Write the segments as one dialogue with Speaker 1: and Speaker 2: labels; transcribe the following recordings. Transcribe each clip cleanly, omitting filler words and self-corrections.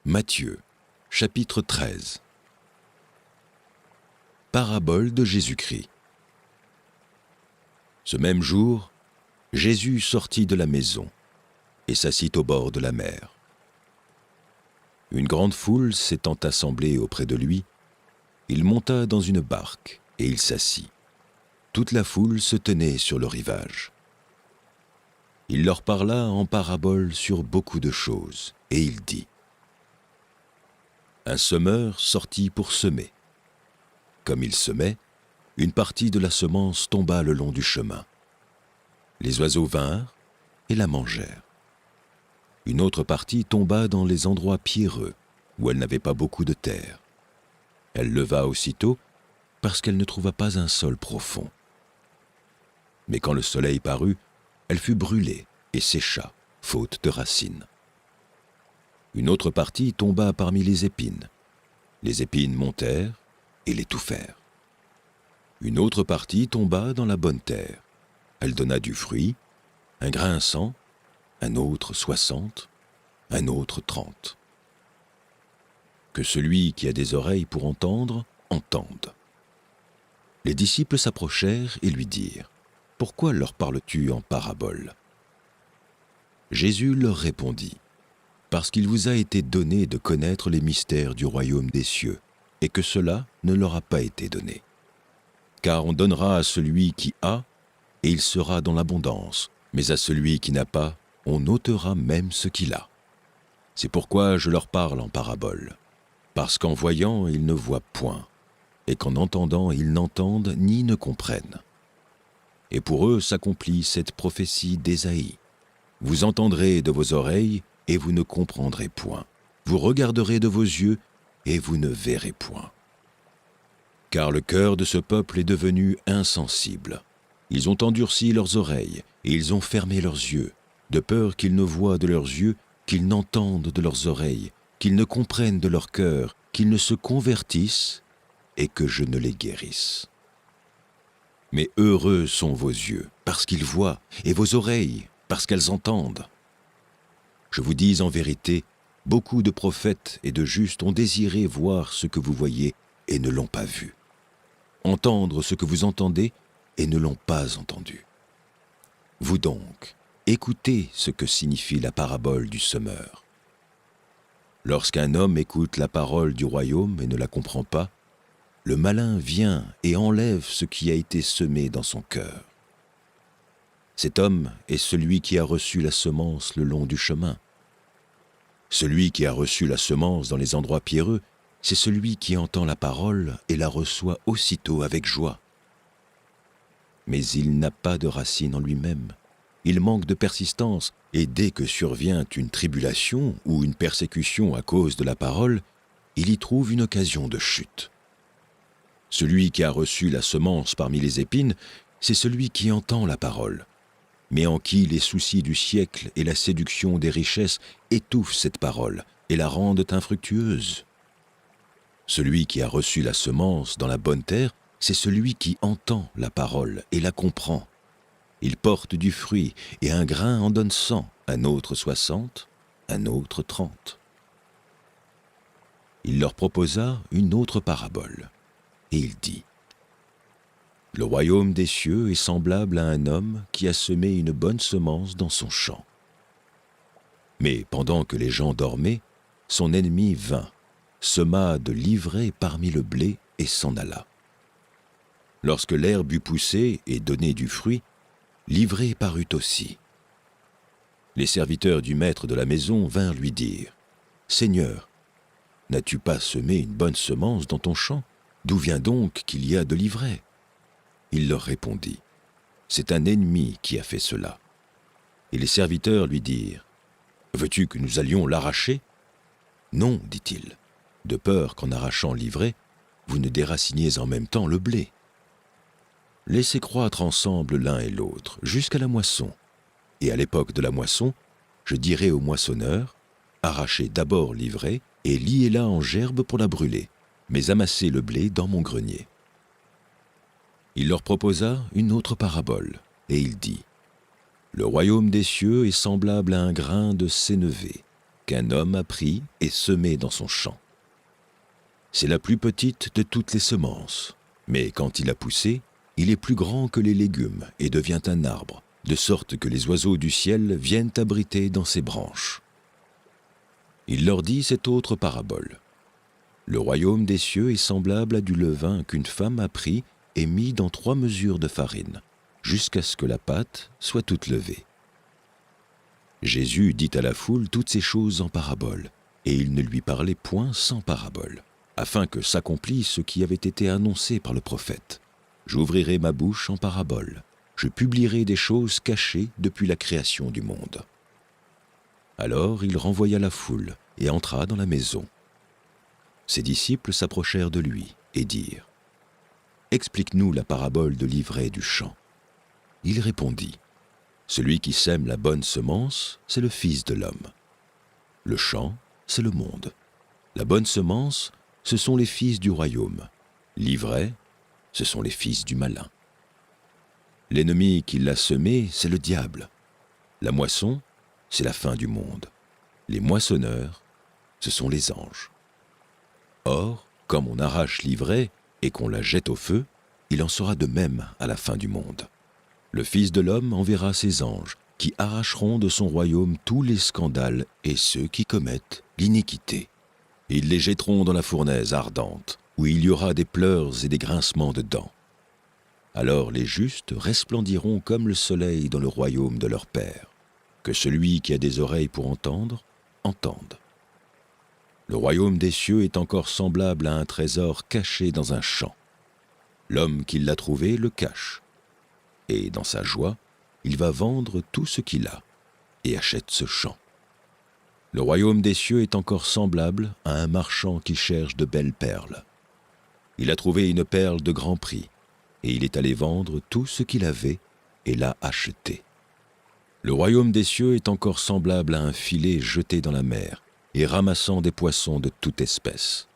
Speaker 1: Matthieu, chapitre 13. Parabole de Jésus-Christ. Ce même jour, Jésus sortit de la maison et s'assit au bord de la mer. Une grande foule s'étant assemblée auprès de lui, il monta dans une barque et il s'assit. Toute la foule se tenait sur le rivage. Il leur parla en parabole sur beaucoup de choses, et il dit : Un semeur sortit pour semer. Comme il semait, une partie de la semence tomba le long du chemin. Les oiseaux vinrent et la mangèrent. Une autre partie tomba dans les endroits pierreux, où elle n'avait pas beaucoup de terre. Elle leva aussitôt, parce qu'elle ne trouva pas un sol profond. Mais quand le soleil parut, elle fut brûlée et sécha, faute de racines. Une autre partie tomba parmi les épines. Les épines montèrent et l'étouffèrent. Une autre partie tomba dans la bonne terre. Elle donna du fruit, un grain 100, un autre 60, un autre 30. Que celui qui a des oreilles pour entendre, entende. Les disciples s'approchèrent et lui dirent : Pourquoi leur parles-tu en parabole ? Jésus leur répondit : Parce qu'il vous a été donné de connaître les mystères du royaume des cieux, et que cela ne leur a pas été donné. Car on donnera à celui qui a, et il sera dans l'abondance, mais à celui qui n'a pas, on ôtera même ce qu'il a. C'est pourquoi je leur parle en parabole, parce qu'en voyant, ils ne voient point, et qu'en entendant, ils n'entendent ni ne comprennent. Et pour eux s'accomplit cette prophétie d'Ésaïe. Vous entendrez de vos oreilles, et vous ne comprendrez point. Vous regarderez de vos yeux, et vous ne verrez point. Car le cœur de ce peuple est devenu insensible. Ils ont endurci leurs oreilles, et ils ont fermé leurs yeux, de peur qu'ils ne voient de leurs yeux, qu'ils n'entendent de leurs oreilles, qu'ils ne comprennent de leur cœur, qu'ils ne se convertissent, et que je ne les guérisse. Mais heureux sont vos yeux, parce qu'ils voient, et vos oreilles, parce qu'elles entendent. Je vous dis en vérité, beaucoup de prophètes et de justes ont désiré voir ce que vous voyez et ne l'ont pas vu, entendre ce que vous entendez et ne l'ont pas entendu. Vous donc, écoutez ce que signifie la parabole du semeur. Lorsqu'un homme écoute la parole du royaume et ne la comprend pas, le malin vient et enlève ce qui a été semé dans son cœur. Cet homme est celui qui a reçu la semence le long du chemin. Celui qui a reçu la semence dans les endroits pierreux, c'est celui qui entend la parole et la reçoit aussitôt avec joie. Mais il n'a pas de racine en lui-même. Il manque de persistance, et dès que survient une tribulation ou une persécution à cause de la parole, il y trouve une occasion de chute. Celui qui a reçu la semence parmi les épines, c'est celui qui entend la parole, mais en qui les soucis du siècle et la séduction des richesses étouffent cette parole et la rendent infructueuse. Celui qui a reçu la semence dans la bonne terre, c'est celui qui entend la parole et la comprend. Il porte du fruit, et un grain en donne 100, un autre 60, un autre 30. Il leur proposa une autre parabole, et il dit : Le royaume des cieux est semblable à un homme qui a semé une bonne semence dans son champ. Mais pendant que les gens dormaient, son ennemi vint, sema de l'ivraie parmi le blé et s'en alla. Lorsque l'herbe eut poussé et donné du fruit, l'ivraie parut aussi. Les serviteurs du maître de la maison vinrent lui dire : Seigneur, n'as-tu pas semé une bonne semence dans ton champ ? D'où vient donc qu'il y a de l'ivraie ? Il leur répondit : C'est un ennemi qui a fait cela. Et les serviteurs lui dirent : Veux-tu que nous allions l'arracher ? Non, dit-il, de peur qu'en arrachant l'ivraie, vous ne déraciniez en même temps le blé. Laissez croître ensemble l'un et l'autre, jusqu'à la moisson. Et à l'époque de la moisson, je dirai au moissonneur : Arrachez d'abord l'ivraie et liez-la en gerbes pour la brûler, mais amassez le blé dans mon grenier. Il leur proposa une autre parabole, et il dit : Le royaume des cieux est semblable à un grain de sénévé, qu'un homme a pris et semé dans son champ. C'est la plus petite de toutes les semences, mais quand il a poussé, il est plus grand que les légumes et devient un arbre, de sorte que les oiseaux du ciel viennent abriter dans ses branches. » Il leur dit cette autre parabole. « Le royaume des cieux est semblable à du levain qu'une femme a pris et mis dans 3 mesures de farine, jusqu'à ce que la pâte soit toute levée. » Jésus dit à la foule toutes ces choses en parabole, et il ne lui parlait point sans parabole, afin que s'accomplisse ce qui avait été annoncé par le prophète. « J'ouvrirai ma bouche en parabole, je publierai des choses cachées depuis la création du monde. » Alors il renvoya la foule et entra dans la maison. Ses disciples s'approchèrent de lui et dirent « Explique-nous la parabole de l'ivraie du champ. » Il répondit « Celui qui sème la bonne semence, c'est le Fils de l'homme. Le champ, c'est le monde. La bonne semence, ce sont les fils du royaume. L'ivraie, ce sont les fils du malin. L'ennemi qui l'a semé, c'est le diable. La moisson, c'est la fin du monde. Les moissonneurs, ce sont les anges. Or, comme on arrache l'ivraie et qu'on la jette au feu, il en sera de même à la fin du monde. Le Fils de l'homme enverra ses anges, qui arracheront de son royaume tous les scandales et ceux qui commettent l'iniquité. Ils les jetteront dans la fournaise ardente, où il y aura des pleurs et des grincements de dents. Alors les justes resplendiront comme le soleil dans le royaume de leur Père. Que celui qui a des oreilles pour entendre, entende. Le royaume des cieux est encore semblable à un trésor caché dans un champ. L'homme qui l'a trouvé le cache, et dans sa joie, il va vendre tout ce qu'il a et achète ce champ. Le royaume des cieux est encore semblable à un marchand qui cherche de belles perles. Il a trouvé une perle de grand prix, et il est allé vendre tout ce qu'il avait et l'a achetée. Le royaume des cieux est encore semblable à un filet jeté dans la mer et ramassant des poissons de toute espèce.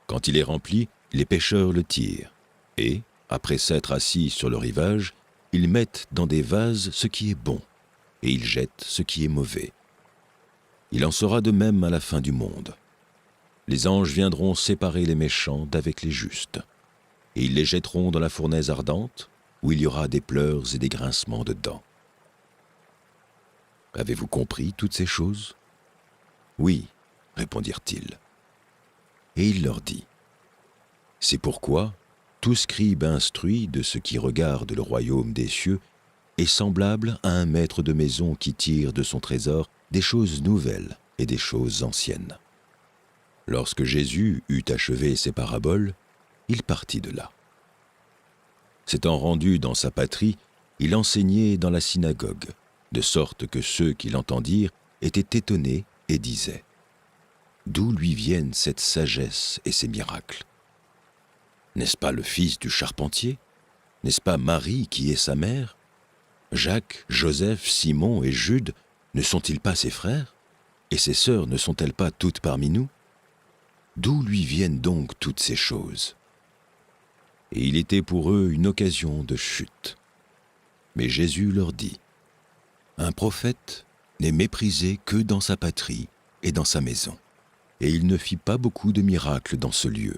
Speaker 1: Quand il est rempli, les pêcheurs le tirent, et, après s'être assis sur le rivage, ils mettent dans des vases ce qui est bon, et ils jettent ce qui est mauvais. Il en sera de même à la fin du monde. Les anges viendront séparer les méchants d'avec les justes, et ils les jetteront dans la fournaise ardente, où il y aura des pleurs et des grincements de dents. Avez-vous compris toutes ces choses ? Oui, répondirent-ils. Et il leur dit, c'est pourquoi tout scribe instruit de ce qui regarde le royaume des cieux est semblable à un maître de maison qui tire de son trésor des choses nouvelles et des choses anciennes. Lorsque Jésus eut achevé ses paraboles, il partit de là. S'étant rendu dans sa patrie, il enseignait dans la synagogue, de sorte que ceux qui l'entendirent étaient étonnés et disaient « D'où lui viennent cette sagesse et ces miracles ? N'est-ce pas le fils du charpentier ? N'est-ce pas Marie qui est sa mère ? Jacques, Joseph, Simon et Jude ne sont-ils pas ses frères ? Et ses sœurs ne sont-elles pas toutes parmi nous ? D'où lui viennent donc toutes ces choses ? » Et il était pour eux une occasion de chute. Mais Jésus leur dit « Un prophète n'est méprisé que dans sa patrie et dans sa maison. » Et il ne fit pas beaucoup de miracles dans ce lieu,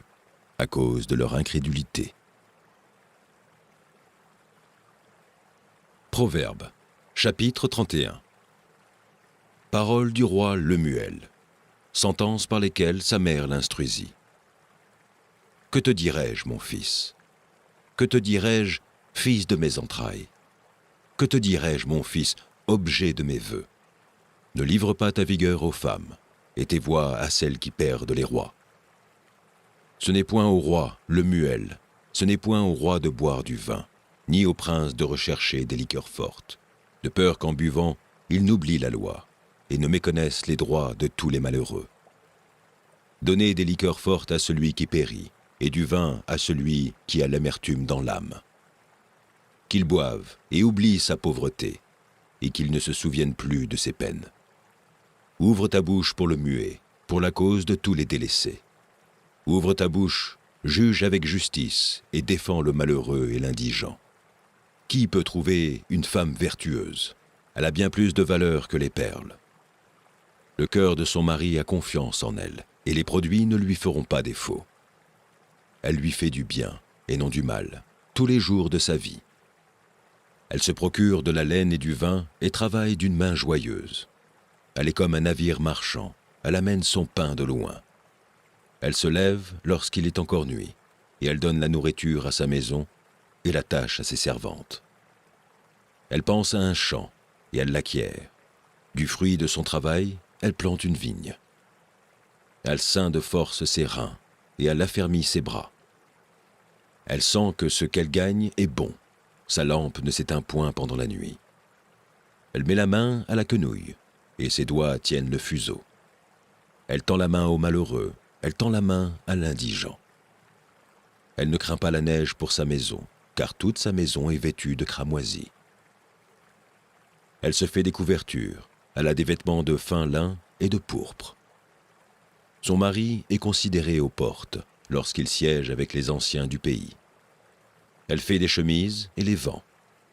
Speaker 1: à cause de leur incrédulité. Proverbes, chapitre 31. Paroles du roi Lemuel, sentences par lesquelles sa mère l'instruisit. Que te dirai-je, mon fils ? Que te dirai-je, fils de mes entrailles ? Que te dirai-je, mon fils, objet de mes vœux ? Ne livre pas ta vigueur aux femmes, et tes voix à celles qui perdent les rois. Ce n'est point au roi, Lemuel, ce n'est point au roi de boire du vin, ni au prince de rechercher des liqueurs fortes, de peur qu'en buvant, ils n'oublient la loi, et ne méconnaissent les droits de tous les malheureux. Donnez des liqueurs fortes à celui qui périt, et du vin à celui qui a l'amertume dans l'âme. Qu'il boive et oublie sa pauvreté, et qu'il ne se souvienne plus de ses peines. Ouvre ta bouche pour le muet, pour la cause de tous les délaissés. Ouvre ta bouche, juge avec justice, et défends le malheureux et l'indigent. Qui peut trouver une femme vertueuse ? Elle a bien plus de valeur que les perles. Le cœur de son mari a confiance en elle, et les produits ne lui feront pas défaut. Elle lui fait du bien, et non du mal, tous les jours de sa vie. Elle se procure de la laine et du vin, et travaille d'une main joyeuse. Elle est comme un navire marchand, elle amène son pain de loin. Elle se lève lorsqu'il est encore nuit, et elle donne la nourriture à sa maison, et la tâche à ses servantes. Elle pense à un champ, et elle l'acquiert. Du fruit de son travail, elle plante une vigne. Elle ceint de force ses reins, et elle affermit ses bras. Elle sent que ce qu'elle gagne est bon. Sa lampe ne s'éteint point pendant la nuit. Elle met la main à la quenouille, et ses doigts tiennent le fuseau. Elle tend la main au malheureux, elle tend la main à l'indigent. Elle ne craint pas la neige pour sa maison, car toute sa maison est vêtue de cramoisis. Elle se fait des couvertures, elle a des vêtements de fin lin et de pourpre. Son mari est considéré aux portes, lorsqu'il siège avec les anciens du pays. Elle fait des chemises et les vend,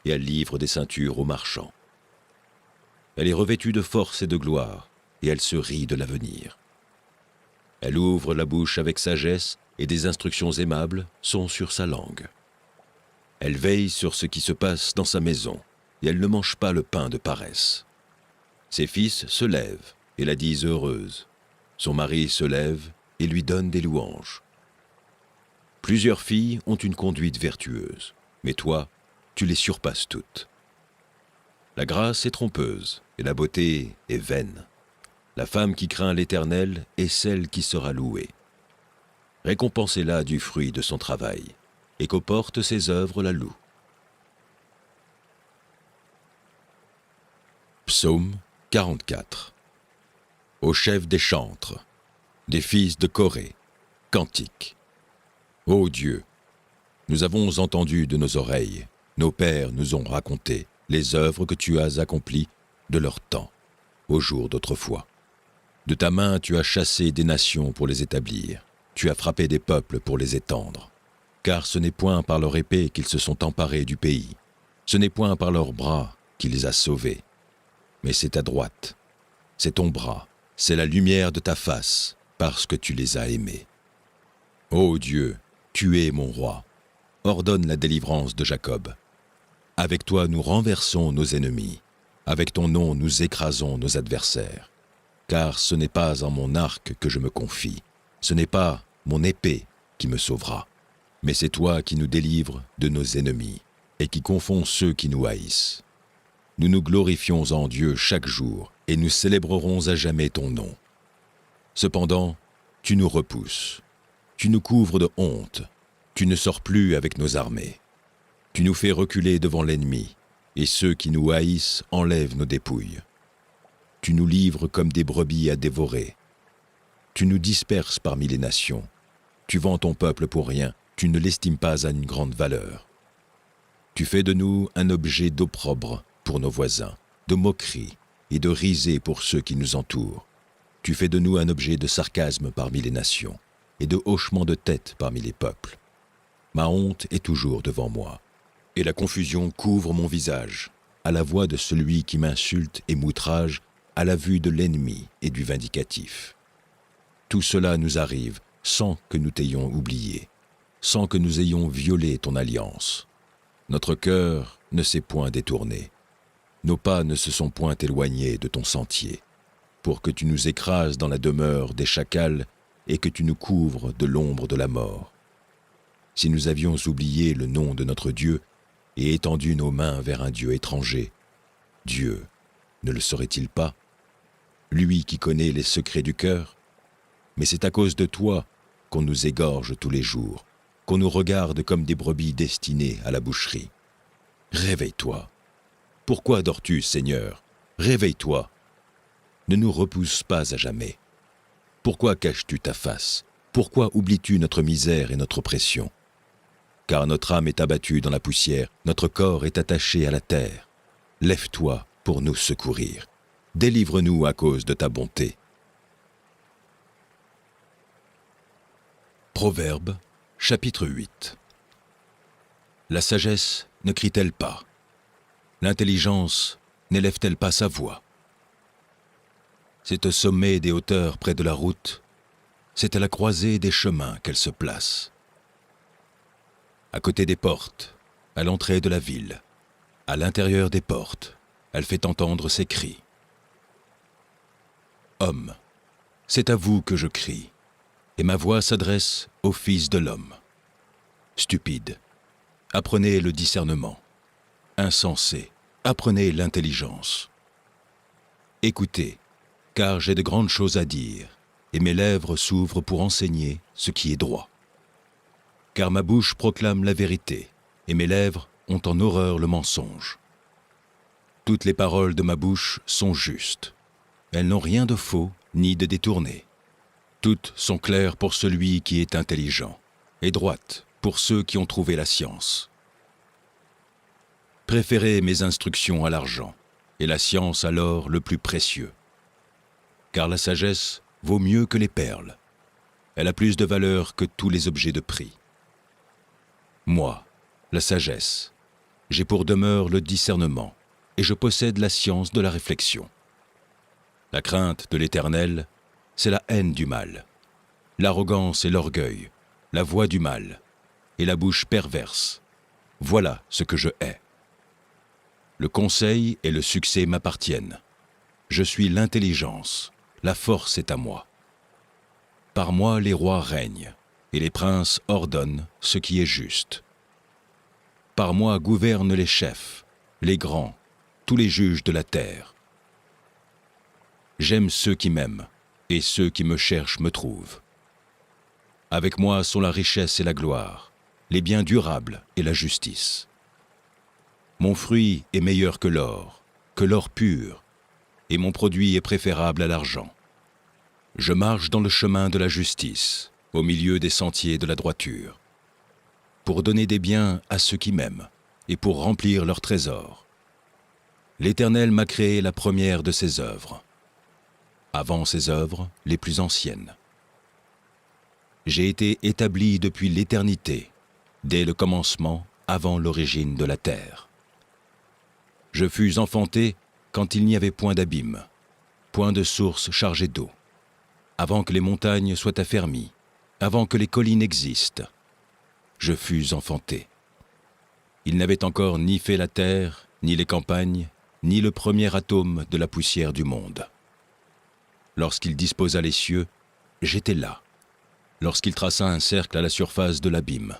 Speaker 1: et elle livre des ceintures aux marchands. Elle est revêtue de force et de gloire, et elle se rit de l'avenir. Elle ouvre la bouche avec sagesse, et des instructions aimables sont sur sa langue. Elle veille sur ce qui se passe dans sa maison, et elle ne mange pas le pain de paresse. Ses fils se lèvent et la disent heureuse. Son mari se lève et lui donne des louanges. Plusieurs filles ont une conduite vertueuse, mais toi, tu les surpasses toutes. La grâce est trompeuse et la beauté est vaine. La femme qui craint l'Éternel est celle qui sera louée. Récompensez-la du fruit de son travail, et qu'aux portes ses œuvres la louent. Psaume 44. Au chef des chantres, des fils de Corée, cantique. Ô Dieu, nous avons entendu de nos oreilles, nos pères nous ont raconté les œuvres que tu as accomplies de leur temps, au jour d'autrefois. De ta main tu as chassé des nations pour les établir, tu as frappé des peuples pour les étendre. Car ce n'est point par leur épée qu'ils se sont emparés du pays, ce n'est point par leurs bras qui les a sauvés, mais c'est ta droite, c'est ton bras, c'est la lumière de ta face, parce que tu les as aimés. Ô Dieu, tu es mon roi, ordonne la délivrance de Jacob. Avec toi nous renversons nos ennemis, avec ton nom nous écrasons nos adversaires. Car ce n'est pas en mon arc que je me confie, ce n'est pas mon épée qui me sauvera, mais c'est toi qui nous délivres de nos ennemis et qui confonds ceux qui nous haïssent. Nous nous glorifions en Dieu chaque jour et nous célébrerons à jamais ton nom. Cependant, tu nous repousses, tu nous couvres de honte, tu ne sors plus avec nos armées. Tu nous fais reculer devant l'ennemi, et ceux qui nous haïssent enlèvent nos dépouilles. Tu nous livres comme des brebis à dévorer. Tu nous disperses parmi les nations. Tu vends ton peuple pour rien, tu ne l'estimes pas à une grande valeur. Tu fais de nous un objet d'opprobre pour nos voisins, de moquerie et de risée pour ceux qui nous entourent. Tu fais de nous un objet de sarcasme parmi les nations et de hochement de tête parmi les peuples. Ma honte est toujours devant moi, et la confusion couvre mon visage, à la voix de celui qui m'insulte et m'outrage, à la vue de l'ennemi et du vindicatif. Tout cela nous arrive sans que nous t'ayons oublié, sans que nous ayons violé ton alliance. Notre cœur ne s'est point détourné, nos pas ne se sont point éloignés de ton sentier, pour que tu nous écrases dans la demeure des chacals et que tu nous couvres de l'ombre de la mort. Si nous avions oublié le nom de notre Dieu et étendu nos mains vers un Dieu étranger, Dieu ne le saurait-il pas? Lui qui connaît les secrets du cœur? Mais c'est à cause de toi qu'on nous égorge tous les jours, qu'on nous regarde comme des brebis destinées à la boucherie. Réveille-toi. Pourquoi dors-tu, Seigneur? Réveille-toi. Ne nous repousse pas à jamais. Pourquoi caches-tu ta face? Pourquoi oublies-tu notre misère et notre oppression? Car notre âme est abattue dans la poussière, notre corps est attaché à la terre. Lève-toi pour nous secourir. Délivre-nous à cause de ta bonté. Proverbes, chapitre 8. La sagesse ne crie-t-elle pas? L'intelligence n'élève-t-elle pas sa voix? C'est au sommet des hauteurs près de la route, c'est à la croisée des chemins qu'elle se place. À côté des portes, à l'entrée de la ville, à l'intérieur des portes, elle fait entendre ses cris. Homme, c'est à vous que je crie, et ma voix s'adresse au Fils de l'homme. Stupide, apprenez le discernement. Insensé, apprenez l'intelligence. Écoutez, car j'ai de grandes choses à dire, et mes lèvres s'ouvrent pour enseigner ce qui est droit. Car ma bouche proclame la vérité, et mes lèvres ont en horreur le mensonge. Toutes les paroles de ma bouche sont justes. Elles n'ont rien de faux ni de détourné. Toutes sont claires pour celui qui est intelligent, et droites pour ceux qui ont trouvé la science. Préférez mes instructions à l'argent, et la science à l'or le plus précieux. Car la sagesse vaut mieux que les perles. Elle a plus de valeur que tous les objets de prix. Moi, la sagesse, j'ai pour demeure le discernement, et je possède la science de la réflexion. La crainte de l'Éternel, c'est la haine du mal, l'arrogance et l'orgueil, la voix du mal, et la bouche perverse. Voilà ce que je hais. Le conseil et le succès m'appartiennent. Je suis l'intelligence, la force est à moi. Par moi les rois règnent, et les princes ordonnent ce qui est juste. Par moi gouvernent les chefs, les grands, tous les juges de la terre. J'aime ceux qui m'aiment, et ceux qui me cherchent me trouvent. Avec moi sont la richesse et la gloire, les biens durables et la justice. Mon fruit est meilleur que l'or pur, et mon produit est préférable à l'argent. Je marche dans le chemin de la justice, au milieu des sentiers de la droiture, pour donner des biens à ceux qui m'aiment, et pour remplir leurs trésors. L'Éternel m'a créé la première de ses œuvres, avant ses œuvres les plus anciennes. J'ai été établi depuis l'éternité, dès le commencement, avant l'origine de la terre. Je fus enfanté quand il n'y avait point d'abîme, point de source chargée d'eau, avant que les montagnes soient affermies, avant que les collines existent. Je fus enfanté. Il n'avait encore ni fait la terre, ni les campagnes, ni le premier atome de la poussière du monde. Lorsqu'il disposa les cieux, j'étais là. Lorsqu'il traça un cercle à la surface de l'abîme,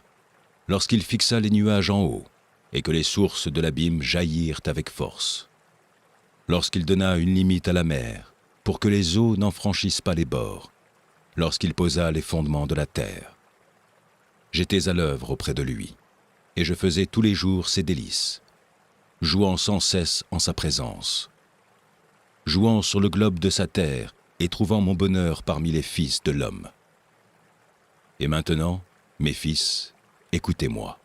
Speaker 1: lorsqu'il fixa les nuages en haut, et que les sources de l'abîme jaillirent avec force. Lorsqu'il donna une limite à la mer, pour que les eaux n'en franchissent pas les bords, lorsqu'il posa les fondements de la terre. J'étais à l'œuvre auprès de lui, et je faisais tous les jours ses délices, jouant sans cesse en sa présence, jouant sur le globe de sa terre et trouvant mon bonheur parmi les fils de l'homme. Et maintenant, mes fils, écoutez-moi.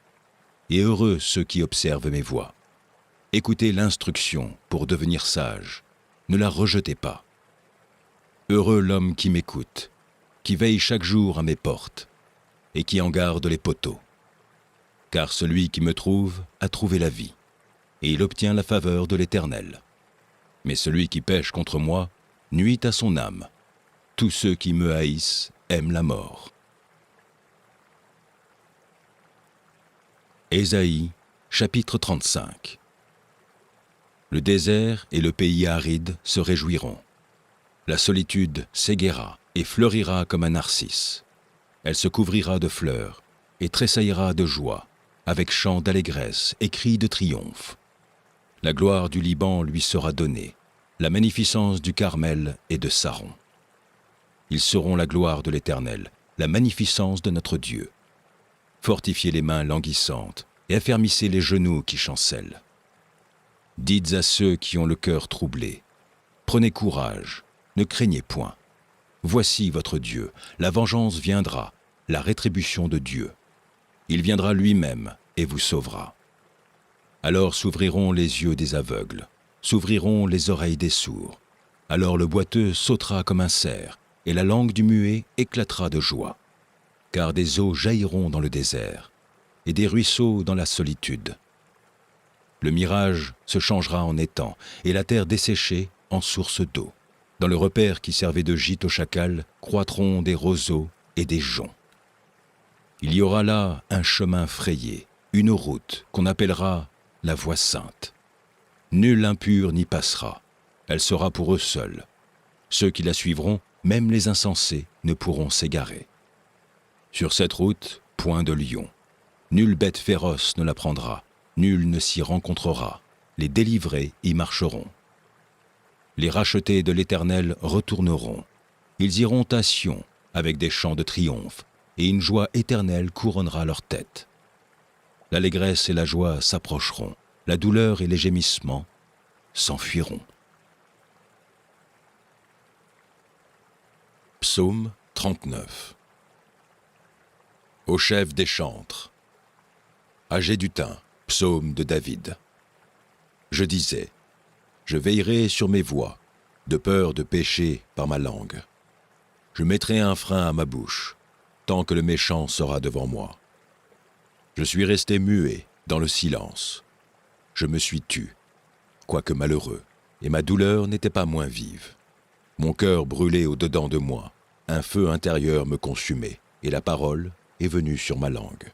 Speaker 1: Et heureux ceux qui observent mes voies. Écoutez l'instruction pour devenir sage, ne la rejetez pas. Heureux l'homme qui m'écoute, qui veille chaque jour à mes portes, et qui en garde les poteaux. Car celui qui me trouve a trouvé la vie, et il obtient la faveur de l'Éternel. Mais celui qui pêche contre moi nuit à son âme. Tous ceux qui me haïssent aiment la mort. Ésaïe, chapitre 35. Le désert et le pays aride se réjouiront. La solitude s'égaiera et fleurira comme un narcisse. Elle se couvrira de fleurs et tressaillira de joie, avec chants d'allégresse et cris de triomphe. La gloire du Liban lui sera donnée, la magnificence du Carmel et de Saron. Ils seront la gloire de l'Éternel, la magnificence de notre Dieu. Fortifiez les mains languissantes et affermissez les genoux qui chancellent. Dites à ceux qui ont le cœur troublé, prenez courage, ne craignez point. Voici votre Dieu, la vengeance viendra, la rétribution de Dieu. Il viendra lui-même et vous sauvera. Alors s'ouvriront les yeux des aveugles, s'ouvriront les oreilles des sourds. Alors le boiteux sautera comme un cerf, et la langue du muet éclatera de joie. Car des eaux jailliront dans le désert, et des ruisseaux dans la solitude. Le mirage se changera en étang, et la terre desséchée en source d'eau. Dans le repaire qui servait de gîte au chacal, croîtront des roseaux et des joncs. Il y aura là un chemin frayé, une route qu'on appellera la voie sainte. Nul impur n'y passera, elle sera pour eux seuls. Ceux qui la suivront, même les insensés, ne pourront s'égarer. Sur cette route, point de lion. Nulle bête féroce ne la prendra, nul ne s'y rencontrera. Les délivrés y marcheront. Les rachetés de l'Éternel retourneront. Ils iront à Sion avec des chants de triomphe, et une joie éternelle couronnera leur tête. L'allégresse et la joie s'approcheront, la douleur et les gémissements s'enfuiront. Psaume 39. Au chef des chantres. À Géduthun, psaume de David. Je disais, je veillerai sur mes voies, de peur de pécher par ma langue. Je mettrai un frein à ma bouche, tant que le méchant sera devant moi. Je suis resté muet dans le silence. Je me suis tu, quoique malheureux, et ma douleur n'était pas moins vive. Mon cœur brûlait au-dedans de moi, un feu intérieur me consumait, et la parole est venue sur ma langue.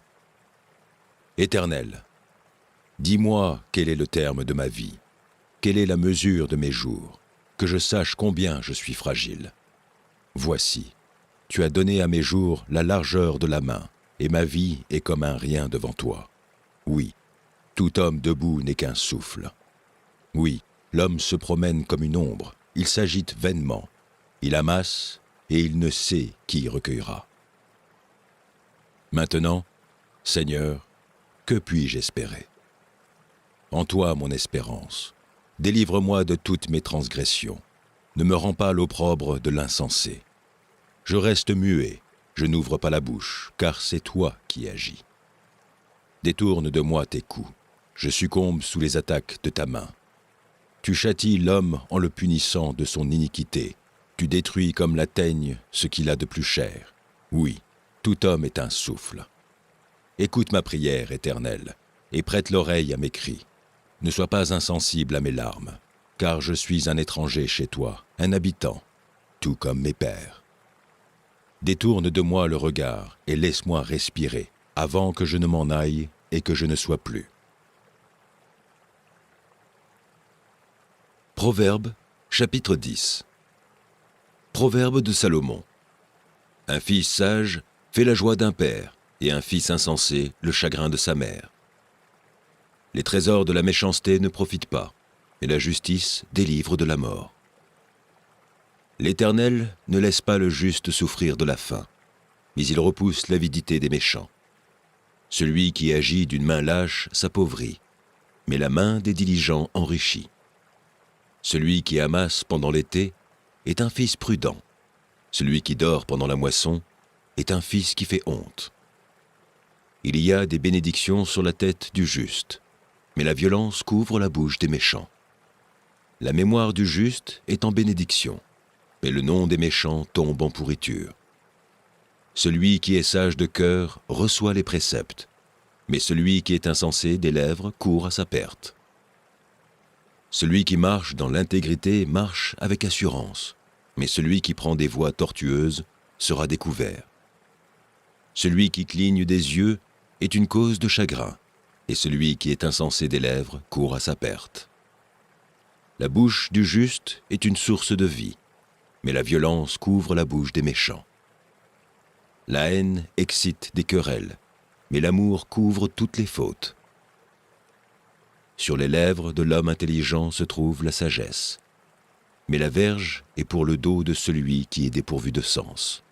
Speaker 1: Éternel, dis-moi quel est le terme de ma vie, quelle est la mesure de mes jours, que je sache combien je suis fragile. Voici, tu as donné à mes jours la largeur de la main, et ma vie est comme un rien devant toi. Oui, tout homme debout n'est qu'un souffle. Oui, l'homme se promène comme une ombre, il s'agite vainement, il amasse et il ne sait qui recueillera. Maintenant, Seigneur, que puis-je espérer? En toi mon espérance, délivre-moi de toutes mes transgressions, ne me rends pas l'opprobre de l'insensé. Je reste muet, je n'ouvre pas la bouche, car c'est toi qui agis. Détourne de moi tes coups, je succombe sous les attaques de ta main. Tu châties l'homme en le punissant de son iniquité, tu détruis comme la teigne ce qu'il a de plus cher. Oui, tout homme est un souffle. Écoute ma prière, Éternel, et prête l'oreille à mes cris. Ne sois pas insensible à mes larmes, car je suis un étranger chez toi, un habitant, tout comme mes pères. Détourne de moi le regard et laisse-moi respirer, avant que je ne m'en aille et que je ne sois plus. Proverbe, chapitre 10. Proverbe de Salomon. Un fils sage fait la joie d'un père, et un fils insensé le chagrin de sa mère. Les trésors de la méchanceté ne profitent pas, et la justice délivre de la mort. L'Éternel ne laisse pas le juste souffrir de la faim, mais il repousse l'avidité des méchants. Celui qui agit d'une main lâche s'appauvrit, mais la main des diligents enrichit. Celui qui amasse pendant l'été est un fils prudent. Celui qui dort pendant la moisson est un fils qui fait honte. Il y a des bénédictions sur la tête du juste, mais la violence couvre la bouche des méchants. La mémoire du juste est en bénédiction, mais le nom des méchants tombe en pourriture. Celui qui est sage de cœur reçoit les préceptes, mais celui qui est insensé des lèvres court à sa perte. Celui qui marche dans l'intégrité marche avec assurance, mais celui qui prend des voies tortueuses sera découvert. Celui qui cligne des yeux est une cause de chagrin, et celui qui est insensé des lèvres court à sa perte. La bouche du juste est une source de vie, mais la violence couvre la bouche des méchants. La haine excite des querelles, mais l'amour couvre toutes les fautes. Sur les lèvres de l'homme intelligent se trouve la sagesse, mais la verge est pour le dos de celui qui est dépourvu de sens.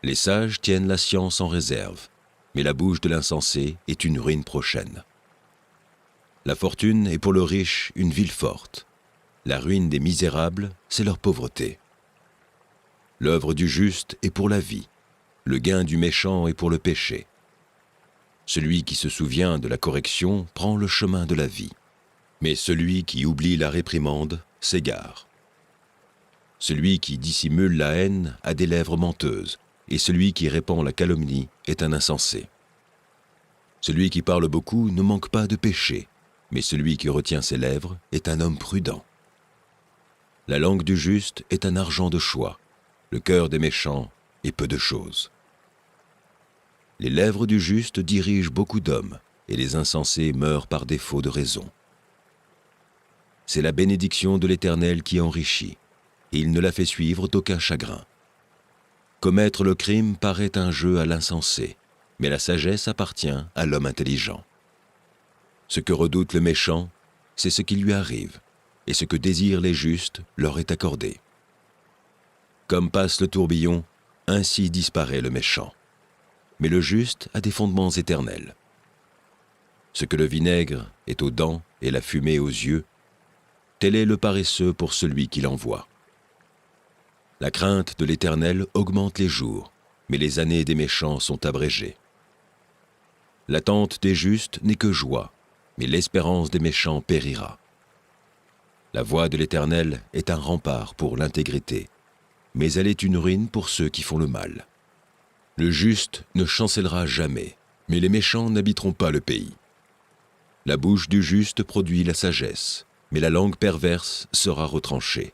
Speaker 1: Les sages tiennent la science en réserve, mais la bouche de l'insensé est une ruine prochaine. La fortune est pour le riche une ville forte. La ruine des misérables, c'est leur pauvreté. L'œuvre du juste est pour la vie, le gain du méchant est pour le péché. Celui qui se souvient de la correction prend le chemin de la vie, mais celui qui oublie la réprimande s'égare. Celui qui dissimule la haine a des lèvres menteuses, et celui qui répand la calomnie est un insensé. Celui qui parle beaucoup ne manque pas de péché, mais celui qui retient ses lèvres est un homme prudent. La langue du juste est un argent de choix, le cœur des méchants est peu de choses. Les lèvres du juste dirigent beaucoup d'hommes, et les insensés meurent par défaut de raison. C'est la bénédiction de l'Éternel qui enrichit, et il ne la fait suivre d'aucun chagrin. Commettre le crime paraît un jeu à l'insensé, mais la sagesse appartient à l'homme intelligent. Ce que redoute le méchant, c'est ce qui lui arrive, et ce que désirent les justes leur est accordé. Comme passe le tourbillon, ainsi disparaît le méchant. Mais le juste a des fondements éternels. Ce que le vinaigre est aux dents et la fumée aux yeux, tel est le paresseux pour celui qui l'envoie. La crainte de l'Éternel augmente les jours, mais les années des méchants sont abrégées. L'attente des justes n'est que joie, mais l'espérance des méchants périra. La voie de l'Éternel est un rempart pour l'intégrité, mais elle est une ruine pour ceux qui font le mal. Le juste ne chancellera jamais, mais les méchants n'habiteront pas le pays. La bouche du juste produit la sagesse, mais la langue perverse sera retranchée.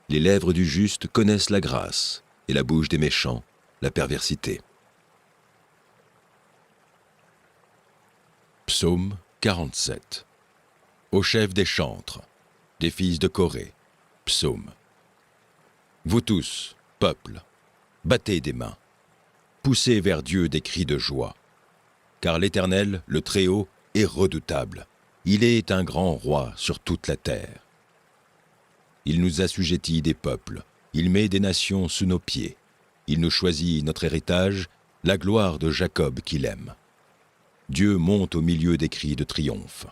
Speaker 1: Les lèvres du juste connaissent la grâce, et la bouche des méchants, la perversité. Psaume 47. Au chef des chantres, des fils de Corée, psaume. Vous tous, peuple, battez des mains, poussez vers Dieu des cris de joie, car l'Éternel, le Très-Haut, est redoutable. Il est un grand roi sur toute la terre. Il nous assujettit des peuples, il met des nations sous nos pieds. Il nous choisit notre héritage, la gloire de Jacob qu'il aime. Dieu monte au milieu des cris de triomphe.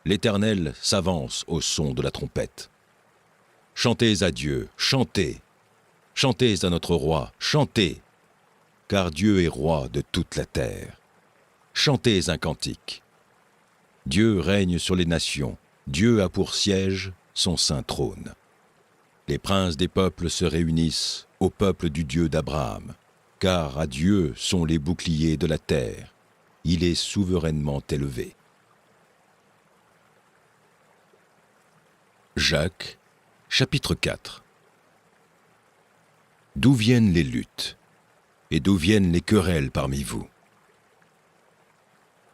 Speaker 1: L'Éternel s'avance au son de la trompette. Chantez à Dieu, chantez. Chantez à notre roi, chantez. Car Dieu est roi de toute la terre. Chantez un cantique. Dieu règne sur les nations. Dieu a pour siège son saint trône. Les princes des peuples se réunissent au peuple du Dieu d'Abraham, car à Dieu sont les boucliers de la terre. Il est souverainement élevé. Jacques, chapitre 4. D'où viennent les luttes, et d'où viennent les querelles parmi vous?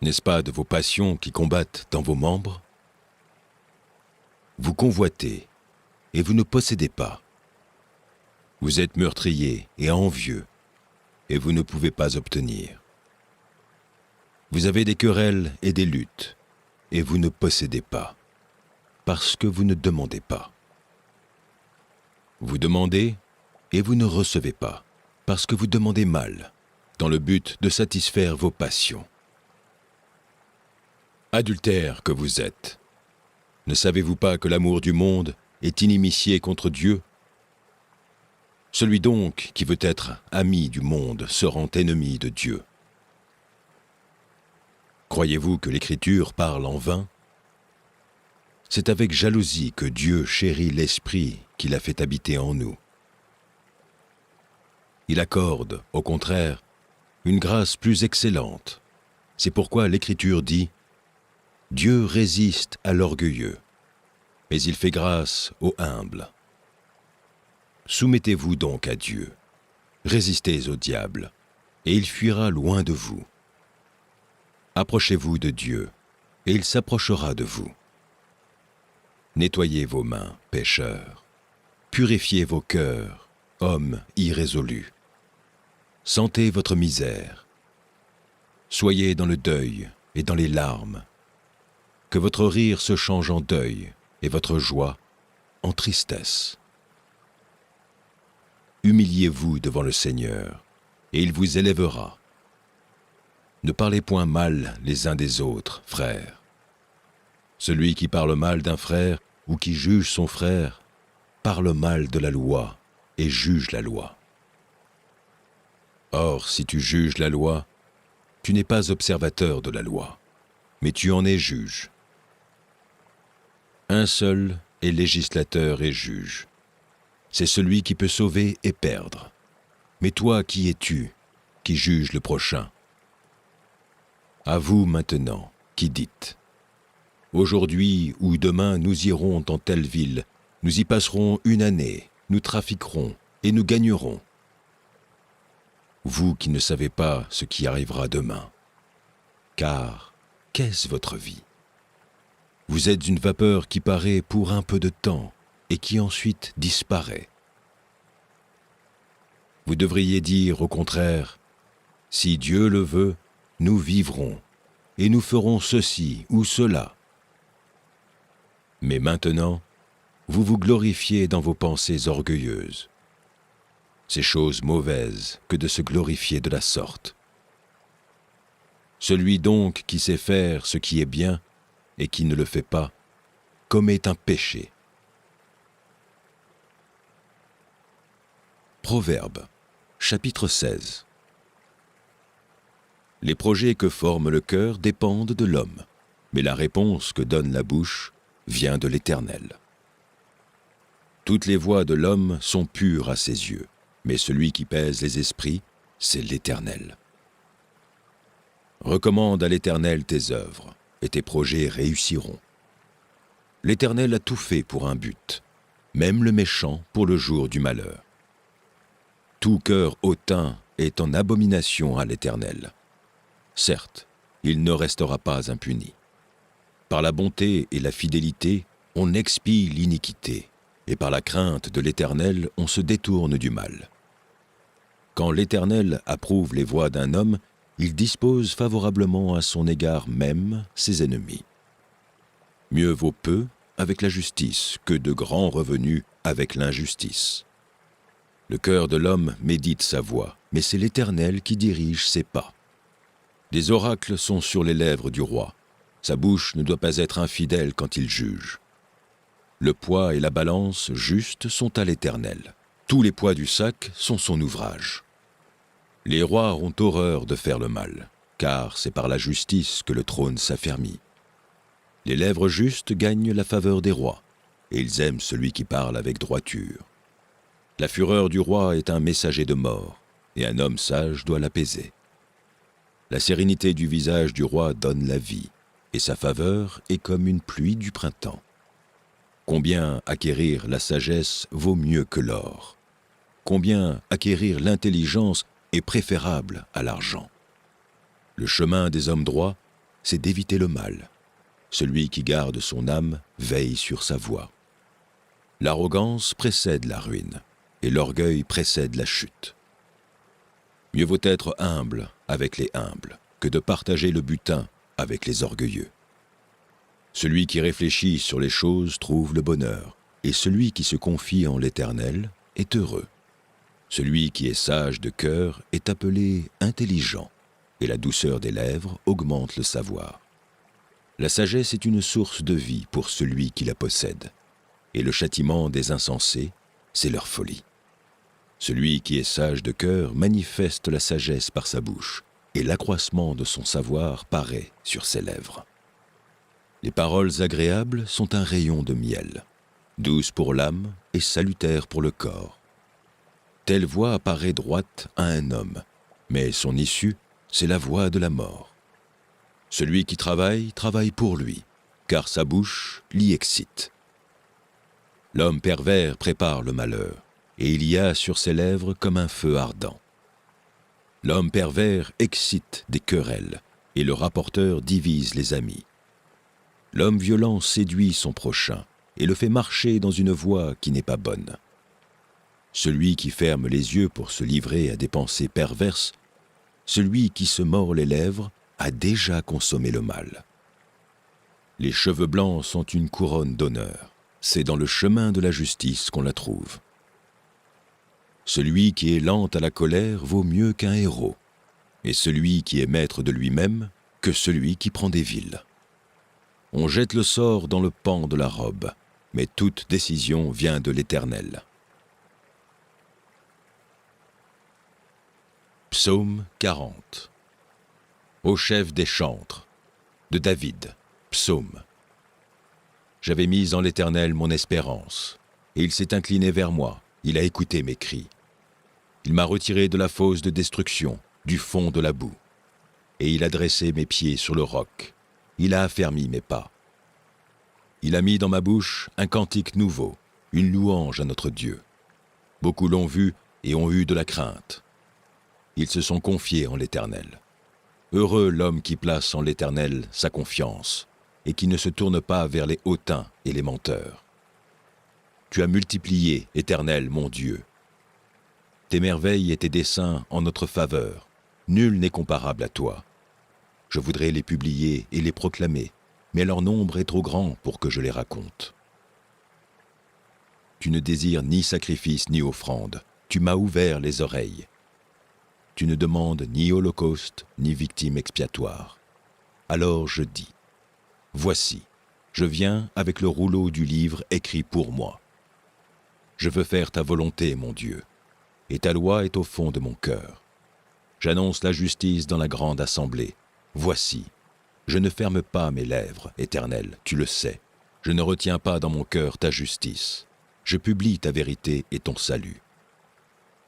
Speaker 1: N'est-ce pas de vos passions qui combattent dans vos membres? Vous convoitez, et vous ne possédez pas. Vous êtes meurtrier et envieux, et vous ne pouvez pas obtenir. Vous avez des querelles et des luttes, et vous ne possédez pas, parce que vous ne demandez pas. Vous demandez, et vous ne recevez pas, parce que vous demandez mal, dans le but de satisfaire vos passions. Adultères que vous êtes, ne savez-vous pas que l'amour du monde est inimitié contre Dieu? Celui donc qui veut être ami du monde se rend ennemi de Dieu. Croyez-vous que l'Écriture parle en vain? C'est avec jalousie que Dieu chérit l'Esprit qu'il a fait habiter en nous. Il accorde, au contraire, une grâce plus excellente. C'est pourquoi l'Écriture dit « Dieu résiste à l'orgueilleux, mais il fait grâce aux humbles. » Soumettez-vous donc à Dieu, résistez au diable, et il fuira loin de vous. Approchez-vous de Dieu, et il s'approchera de vous. Nettoyez vos mains, pécheurs. Purifiez vos cœurs, hommes irrésolus. Sentez votre misère. Soyez dans le deuil et dans les larmes. Que votre rire se change en deuil et votre joie en tristesse. Humiliez-vous devant le Seigneur, et il vous élèvera. Ne parlez point mal les uns des autres, frères. Celui qui parle mal d'un frère ou qui juge son frère, parle mal de la loi et juge la loi. Or, si tu juges la loi, tu n'es pas observateur de la loi, mais tu en es juge. Un seul est législateur et juge. C'est celui qui peut sauver et perdre. Mais toi, qui es-tu, qui juge le prochain? À vous maintenant, qui dites: aujourd'hui ou demain nous irons dans telle ville, Nous y passerons 1 année, nous trafiquerons et nous gagnerons. Vous qui ne savez pas ce qui arrivera demain. Car qu'est-ce votre vie? Vous êtes une vapeur qui paraît pour un peu de temps et qui ensuite disparaît. Vous devriez dire au contraire, « Si Dieu le veut, nous vivrons et nous ferons ceci ou cela. » Mais maintenant, vous vous glorifiez dans vos pensées orgueilleuses. C'est chose mauvaise que de se glorifier de la sorte. Celui donc qui sait faire ce qui est bien et qui ne le fait pas, commet un péché. Proverbes, chapitre 16. Les projets que forme le cœur dépendent de l'homme, mais la réponse que donne la bouche vient de l'Éternel. Toutes les voies de l'homme sont pures à ses yeux, mais celui qui pèse les esprits, c'est l'Éternel. Recommande à l'Éternel tes œuvres, et tes projets réussiront. L'Éternel a tout fait pour un but, même le méchant pour le jour du malheur. Tout cœur hautain est en abomination à l'Éternel. Certes, il ne restera pas impuni. Par la bonté et la fidélité, on expie l'iniquité, et par la crainte de l'Éternel, on se détourne du mal. Quand l'Éternel approuve les voies d'un homme, il dispose favorablement à son égard même ses ennemis. Mieux vaut peu avec la justice que de grands revenus avec l'injustice. Le cœur de l'homme médite sa voie, mais c'est l'Éternel qui dirige ses pas. Des oracles sont sur les lèvres du roi. Sa bouche ne doit pas être infidèle quand il juge. Le poids et la balance justes sont à l'Éternel. Tous les poids du sac sont son ouvrage. Les rois ont horreur de faire le mal, car c'est par la justice que le trône s'affermit. Les lèvres justes gagnent la faveur des rois, et ils aiment celui qui parle avec droiture. La fureur du roi est un messager de mort, et un homme sage doit l'apaiser. La sérénité du visage du roi donne la vie, et sa faveur est comme une pluie du printemps. Combien acquérir la sagesse vaut mieux que l'or? Combien acquérir l'intelligence est préférable à l'argent? Le chemin des hommes droits, c'est d'éviter le mal. Celui qui garde son âme veille sur sa voie. L'arrogance précède la ruine, et l'orgueil précède la chute. Mieux vaut être humble avec les humbles que de partager le butin avec les orgueilleux. Celui qui réfléchit sur les choses trouve le bonheur, et celui qui se confie en l'Éternel est heureux. Celui qui est sage de cœur est appelé intelligent, et la douceur des lèvres augmente le savoir. La sagesse est une source de vie pour celui qui la possède, et le châtiment des insensés, c'est leur folie. Celui qui est sage de cœur manifeste la sagesse par sa bouche, et l'accroissement de son savoir paraît sur ses lèvres. Les paroles agréables sont un rayon de miel, douces pour l'âme et salutaires pour le corps. Telle voie apparaît droite à un homme, mais son issue, c'est la voie de la mort. Celui qui travaille, travaille pour lui, car sa bouche l'y excite. L'homme pervers prépare le malheur, et il y a sur ses lèvres comme un feu ardent. L'homme pervers excite des querelles, et le rapporteur divise les amis. L'homme violent séduit son prochain, et le fait marcher dans une voie qui n'est pas bonne. Celui qui ferme les yeux pour se livrer à des pensées perverses, celui qui se mord les lèvres a déjà consommé le mal. Les cheveux blancs sont une couronne d'honneur. C'est dans le chemin de la justice qu'on la trouve. Celui qui est lent à la colère vaut mieux qu'un héros, et celui qui est maître de lui-même que celui qui prend des villes. On jette le sort dans le pan de la robe, mais toute décision vient de l'Éternel. Psaume 40. Au chef des chantres, de David, psaume. J'avais mis en l'Éternel mon espérance, et il s'est incliné vers moi, il a écouté mes cris. Il m'a retiré de la fosse de destruction, du fond de la boue, et il a dressé mes pieds sur le roc, il a affermi mes pas. Il a mis dans ma bouche un cantique nouveau, une louange à notre Dieu. Beaucoup l'ont vu et ont eu de la crainte. Ils se sont confiés en l'Éternel. Heureux l'homme qui place en l'Éternel sa confiance et qui ne se tourne pas vers les hautains et les menteurs. Tu as multiplié, Éternel, mon Dieu. Tes merveilles et tes desseins en notre faveur, nul n'est comparable à toi. Je voudrais les publier et les proclamer, mais leur nombre est trop grand pour que je les raconte. Tu ne désires ni sacrifice ni offrande, tu m'as ouvert les oreilles. Tu ne demandes ni holocauste ni victime expiatoire. Alors je dis, voici, je viens avec le rouleau du livre écrit pour moi. Je veux faire ta volonté, mon Dieu, et ta loi est au fond de mon cœur. J'annonce la justice dans la grande assemblée. Voici, je ne ferme pas mes lèvres, Éternel, tu le sais. Je ne retiens pas dans mon cœur ta justice. Je publie ta vérité et ton salut.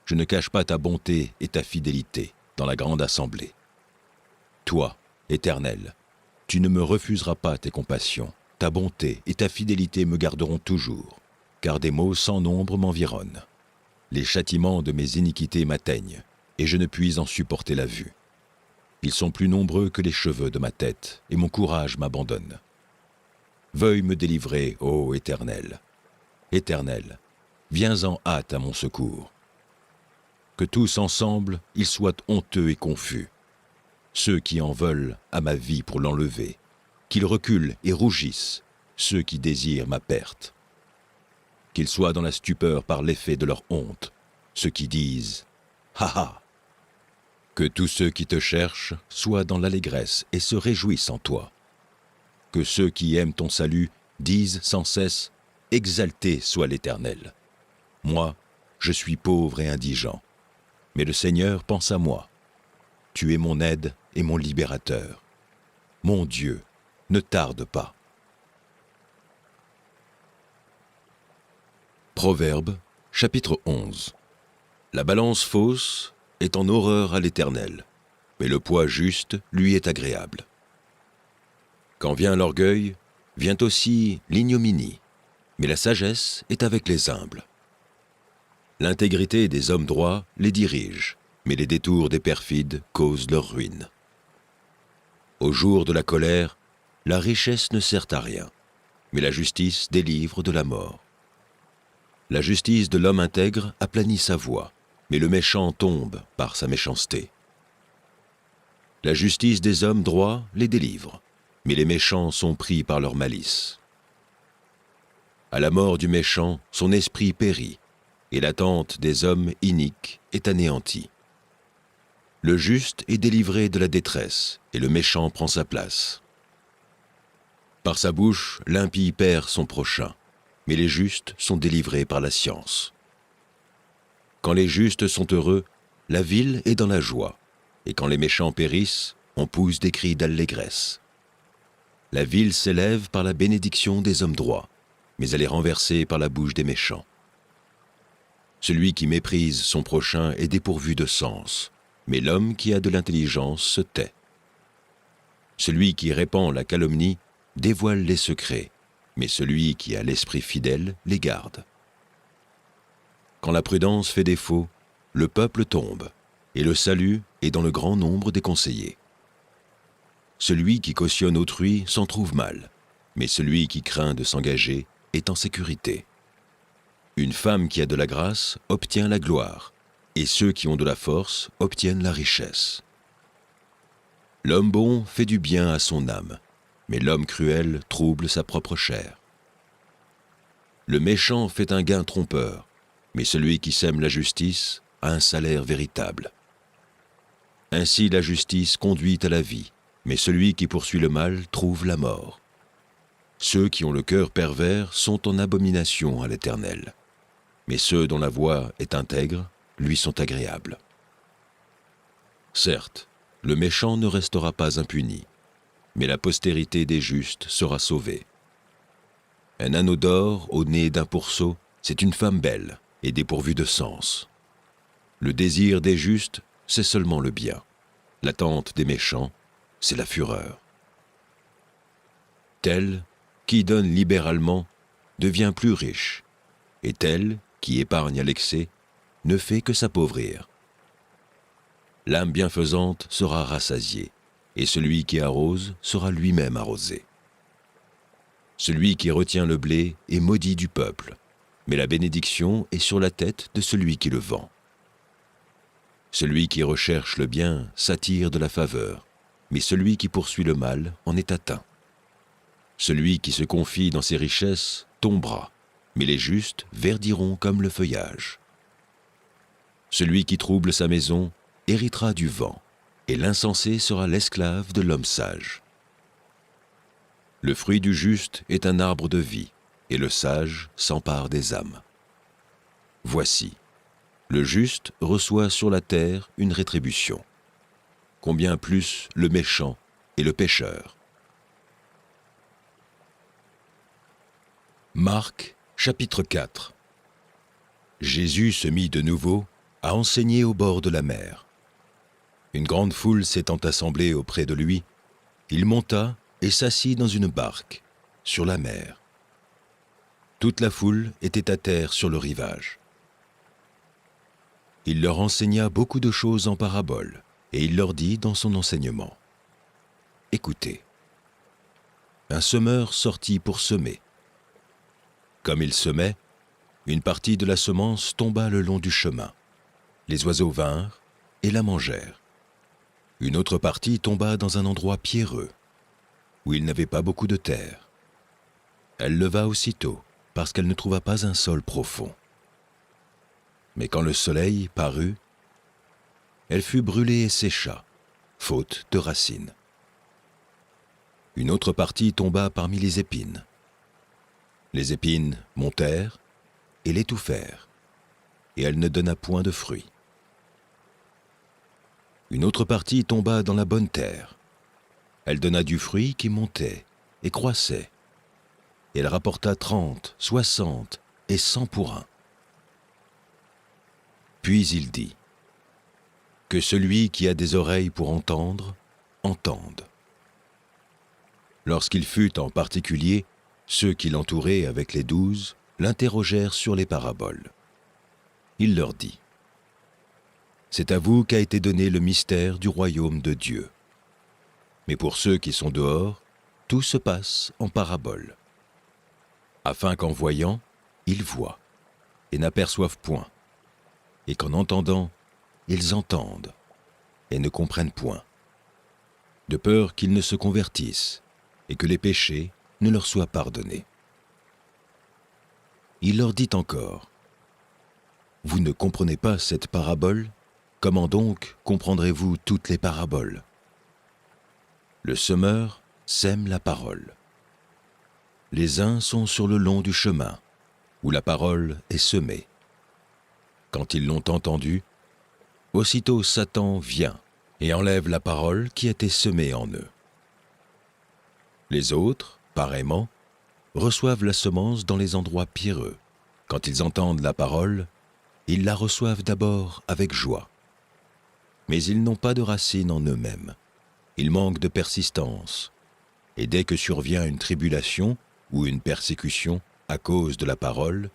Speaker 1: Je ne cache pas ta bonté et ta fidélité dans la grande assemblée. Toi, Éternel, tu ne me refuseras pas tes compassions. Ta bonté et ta fidélité me garderont toujours, car des maux sans nombre m'environnent. Les châtiments de mes iniquités m'atteignent, et je ne puis en supporter la vue. Ils sont plus nombreux que les cheveux de ma tête, et mon courage m'abandonne. Veuille me délivrer, ô Éternel. Éternel, viens en hâte à mon secours. Que tous ensemble, ils soient honteux et confus. Ceux qui en veulent à ma vie pour l'enlever, qu'ils reculent et rougissent, ceux qui désirent ma perte. Qu'ils soient dans la stupeur par l'effet de leur honte, ceux qui disent « Ha ha !» Que tous ceux qui te cherchent soient dans l'allégresse et se réjouissent en toi. Que ceux qui aiment ton salut disent sans cesse « Exalté soit l'Éternel ». Moi, je suis pauvre et indigent, mais le Seigneur pense à moi. Tu es mon aide et mon libérateur. Mon Dieu, ne tarde pas. Proverbes, chapitre 11. La balance fausse est en horreur à l'Éternel, mais le poids juste lui est agréable. Quand vient l'orgueil, vient aussi l'ignominie, mais la sagesse est avec les humbles. L'intégrité des hommes droits les dirige, mais les détours des perfides causent leur ruine. Au jour de la colère, la richesse ne sert à rien, mais la justice délivre de la mort. La justice de l'homme intègre aplanit sa voie, mais le méchant tombe par sa méchanceté. La justice des hommes droits les délivre, mais les méchants sont pris par leur malice. À la mort du méchant, son esprit périt, et l'attente des hommes iniques est anéantie. Le juste est délivré de la détresse, et le méchant prend sa place. Par sa bouche, l'impie perd son prochain, mais les justes sont délivrés par la science. Quand les justes sont heureux, la ville est dans la joie, et quand les méchants périssent, on pousse des cris d'allégresse. La ville s'élève par la bénédiction des hommes droits, mais elle est renversée par la bouche des méchants. Celui qui méprise son prochain est dépourvu de sens, mais l'homme qui a de l'intelligence se tait. Celui qui répand la calomnie dévoile les secrets, mais celui qui a l'esprit fidèle les garde. Quand la prudence fait défaut, le peuple tombe, et le salut est dans le grand nombre des conseillers. Celui qui cautionne autrui s'en trouve mal, mais celui qui craint de s'engager est en sécurité. Une femme qui a de la grâce obtient la gloire, et ceux qui ont de la force obtiennent la richesse. L'homme bon fait du bien à son âme, mais l'homme cruel trouble sa propre chair. Le méchant fait un gain trompeur, mais celui qui sème la justice a un salaire véritable. Ainsi la justice conduit à la vie, mais celui qui poursuit le mal trouve la mort. Ceux qui ont le cœur pervers sont en abomination à l'Éternel, mais ceux dont la voie est intègre lui sont agréables. Certes, le méchant ne restera pas impuni, mais la postérité des justes sera sauvée. Un anneau d'or au nez d'un pourceau, c'est une femme belle et dépourvue de sens. Le désir des justes, c'est seulement le bien. L'attente des méchants, c'est la fureur. Tel qui donne libéralement devient plus riche, et tel qui épargne à l'excès ne fait que s'appauvrir. L'âme bienfaisante sera rassasiée, et celui qui arrose sera lui-même arrosé. Celui qui retient le blé est maudit du peuple, mais la bénédiction est sur la tête de celui qui le vend. Celui qui recherche le bien s'attire de la faveur, mais celui qui poursuit le mal en est atteint. Celui qui se confie dans ses richesses tombera, mais les justes verdiront comme le feuillage. Celui qui trouble sa maison héritera du vent, et l'insensé sera l'esclave de l'homme sage. Le fruit du juste est un arbre de vie, et le sage s'empare des âmes. Voici, le juste reçoit sur la terre une rétribution. Combien plus le méchant et le pécheur. Marc, chapitre 4. Jésus se mit de nouveau à enseigner au bord de la mer. Une grande foule s'étant assemblée auprès de lui, il monta et s'assit dans une barque, sur la mer. Toute la foule était à terre sur le rivage. Il leur enseigna beaucoup de choses en paraboles, et il leur dit dans son enseignement : Écoutez, un semeur sortit pour semer. Comme il semait, une partie de la semence tomba le long du chemin. Les oiseaux vinrent et la mangèrent. Une autre partie tomba dans un endroit pierreux, où il n'avait pas beaucoup de terre. Elle leva aussitôt, parce qu'elle ne trouva pas un sol profond. Mais quand le soleil parut, elle fut brûlée et sécha, faute de racines. Une autre partie tomba parmi les épines. Les épines montèrent et l'étouffèrent, et elle ne donna point de fruits. Une autre partie tomba dans la bonne terre. Elle donna du fruit qui montait et croissait. Et elle rapporta 30, 60 et 100 pour un. Puis il dit : Que celui qui a des oreilles pour entendre, entende. Lorsqu'il fut en particulier, ceux qui l'entouraient avec les 12 l'interrogèrent sur les paraboles. Il leur dit : C'est à vous qu'a été donné le mystère du royaume de Dieu. Mais pour ceux qui sont dehors, tout se passe en paraboles, afin qu'en voyant, ils voient et n'aperçoivent point, et qu'en entendant, ils entendent et ne comprennent point, de peur qu'ils ne se convertissent et que les péchés ne leur soient pardonnés. Il leur dit encore : Vous ne comprenez pas cette parabole ? Comment donc comprendrez-vous toutes les paraboles ? Le semeur sème la parole. Les uns sont sur le long du chemin, où la parole est semée. Quand ils l'ont entendue, aussitôt Satan vient et enlève la parole qui était semée en eux. Les autres, pareillement, reçoivent la semence dans les endroits pierreux. Quand ils entendent la parole, ils la reçoivent d'abord avec joie. Mais ils n'ont pas de racine en eux-mêmes. Ils manquent de persistance. Et dès que survient une tribulation ou une persécution à cause de la parole,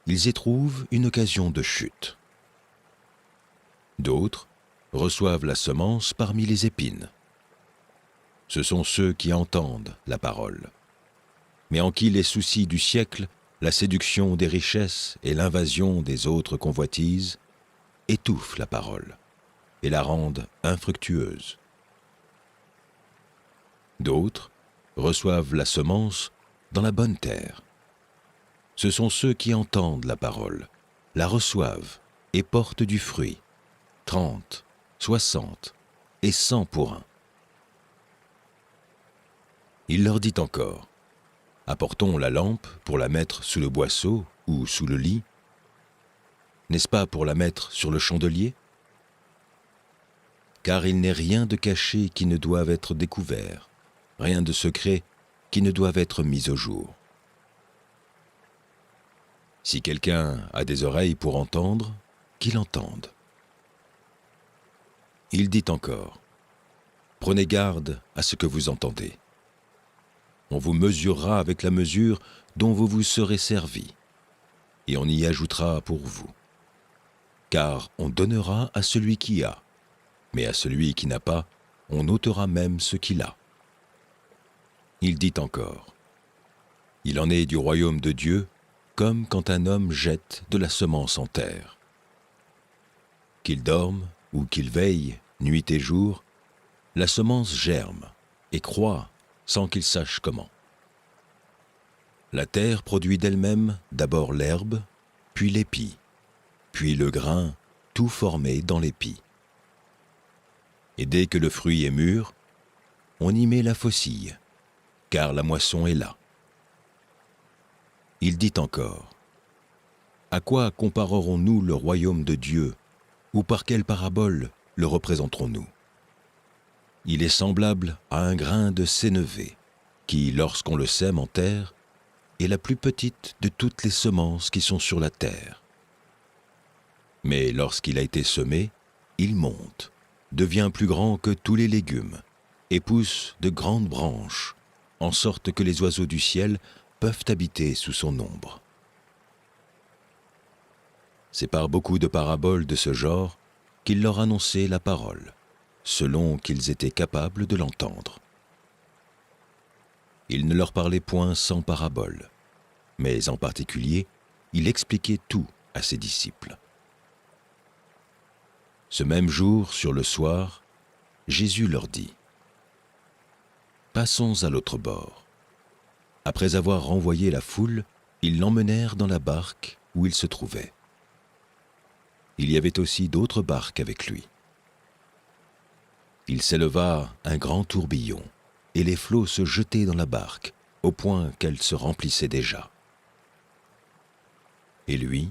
Speaker 1: ils éprouvent une occasion de chute. D'autres reçoivent la semence parmi les épines. Ce sont ceux qui entendent la parole, mais en qui les soucis du siècle, la séduction des richesses et l'invasion des autres convoitises étouffent la parole et la rendent infructueuse. D'autres reçoivent la semence dans la bonne terre. Ce sont ceux qui entendent la parole, la reçoivent et portent du fruit, 30, 60 et 100 pour un. Il leur dit encore : Apportons la lampe pour la mettre sous le boisseau ou sous le lit. N'est-ce pas pour la mettre sur le chandelier ? Car il n'est rien de caché qui ne doive être découvert, rien de secret qui ne doive être mis au jour. Si quelqu'un a des oreilles pour entendre, qu'il entende. Il dit encore : Prenez garde à ce que vous entendez. On vous mesurera avec la mesure dont vous vous serez servi. et on y ajoutera pour vous. Car on donnera à celui qui a, mais à celui qui n'a pas, on ôtera même ce qu'il a. Il dit encore, « Il en est du royaume de Dieu, comme quand un homme jette de la semence en terre. Qu'il dorme ou qu'il veille, nuit et jour, la semence germe et croît sans qu'il sache comment. La terre produit d'elle-même d'abord l'herbe, puis l'épi, puis le grain, tout formé dans l'épi. Et dès que le fruit est mûr, on y met la faucille, car la moisson est là. » Il dit encore, « À quoi comparerons-nous le royaume de Dieu, ou par quelle parabole le représenterons-nous ? Il est semblable à un grain de sénévé, qui, lorsqu'on le sème en terre, est la plus petite de toutes les semences qui sont sur la terre. Mais lorsqu'il a été semé, il monte, devient plus grand que tous les légumes, et pousse de grandes branches, en sorte que les oiseaux du ciel peuvent habiter sous son ombre. » C'est par beaucoup de paraboles de ce genre qu'il leur annonçait la parole, selon qu'ils étaient capables de l'entendre. Il ne leur parlait point sans parabole, mais en particulier, il expliquait tout à ses disciples. Ce même jour, sur le soir, Jésus leur dit, « Passons à l'autre bord. » Après avoir renvoyé la foule, ils l'emmenèrent dans la barque où il se trouvait. Il y avait aussi d'autres barques avec lui. Il s'éleva un grand tourbillon, et les flots se jetaient dans la barque, au point qu'elle se remplissait déjà. Et lui,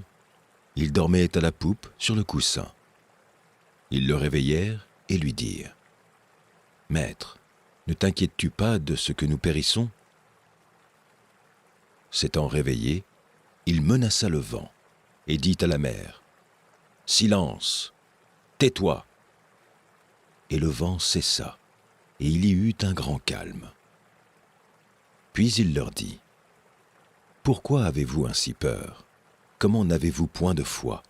Speaker 1: il dormait à la poupe sur le coussin. Ils le réveillèrent et lui dirent, « Maître, ne t'inquiètes-tu pas de ce que nous périssons ?» S'étant réveillé, il menaça le vent et dit à la mer, « Silence, tais-toi !» Et le vent cessa, et il y eut un grand calme. Puis il leur dit, « Pourquoi avez-vous ainsi peur ? Comment n'avez-vous point de foi ?»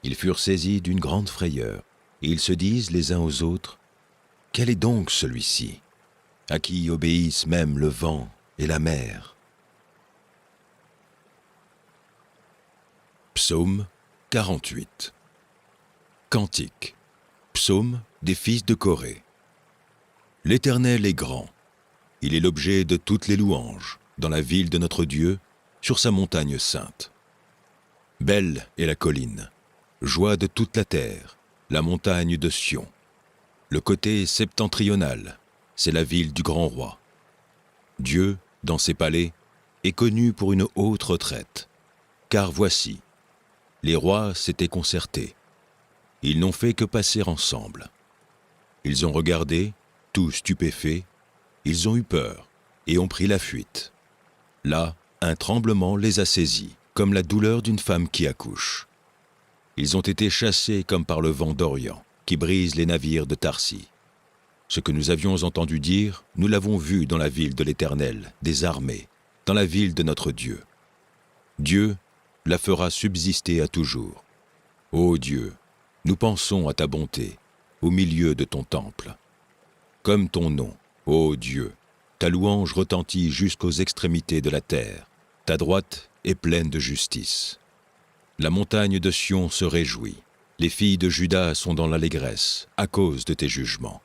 Speaker 1: Ils furent saisis d'une grande frayeur, et ils se disent les uns aux autres, « Quel est donc celui-ci, à qui obéissent même le vent et la mer ?» Psaume 48. Cantique. Psaume des fils de Corée. L'Éternel est grand. Il est l'objet de toutes les louanges, dans la ville de notre Dieu, sur sa montagne sainte. Belle est la colline, joie de toute la terre, la montagne de Sion. Le côté septentrional, c'est la ville du grand roi. Dieu, dans ses palais, est connu pour une haute retraite. Car voici, les rois s'étaient concertés. Ils n'ont fait que passer ensemble. Ils ont regardé, tout stupéfaits, ils ont eu peur et ont pris la fuite. Là, un tremblement les a saisis, comme la douleur d'une femme qui accouche. Ils ont été chassés comme par le vent d'Orient, qui brise les navires de Tarsis. Ce que nous avions entendu dire, nous l'avons vu dans la ville de l'Éternel, des armées, dans la ville de notre Dieu. Dieu la fera subsister à toujours. Ô Dieu, nous pensons à ta bonté, au milieu de ton temple. Comme ton nom, ô Dieu, ta louange retentit jusqu'aux extrémités de la terre. Ta droite est pleine de justice. La montagne de Sion se réjouit. Les filles de Juda sont dans l'allégresse à cause de tes jugements.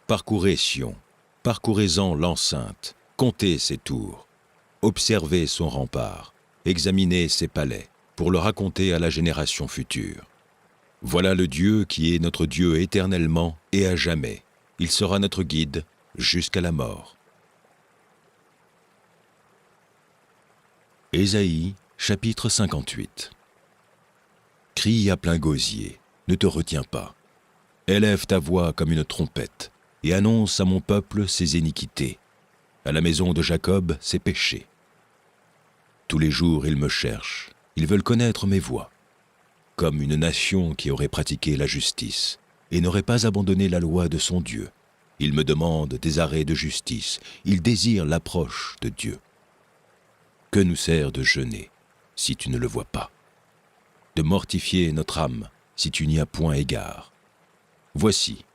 Speaker 1: Parcourez Sion, parcourez-en l'enceinte, comptez ses tours. Observez son rempart, examinez ses palais, pour le raconter à la génération future. Voilà le Dieu qui est notre Dieu éternellement et à jamais. Il sera notre guide jusqu'à la mort. Ésaïe, chapitre 58. Crie à plein gosier, ne te retiens pas. Élève ta voix comme une trompette et annonce à mon peuple ses iniquités, à la maison de Jacob ses péchés. Tous les jours ils me cherchent, ils veulent connaître mes voies. Comme une nation qui aurait pratiqué la justice et n'aurait pas abandonné la loi de son Dieu. Ils me demandent des arrêts de justice, ils désirent l'approche de Dieu. Que nous sert de jeûner, si tu ne le vois pas, de mortifier notre âme si tu n'y as point égard. Voici,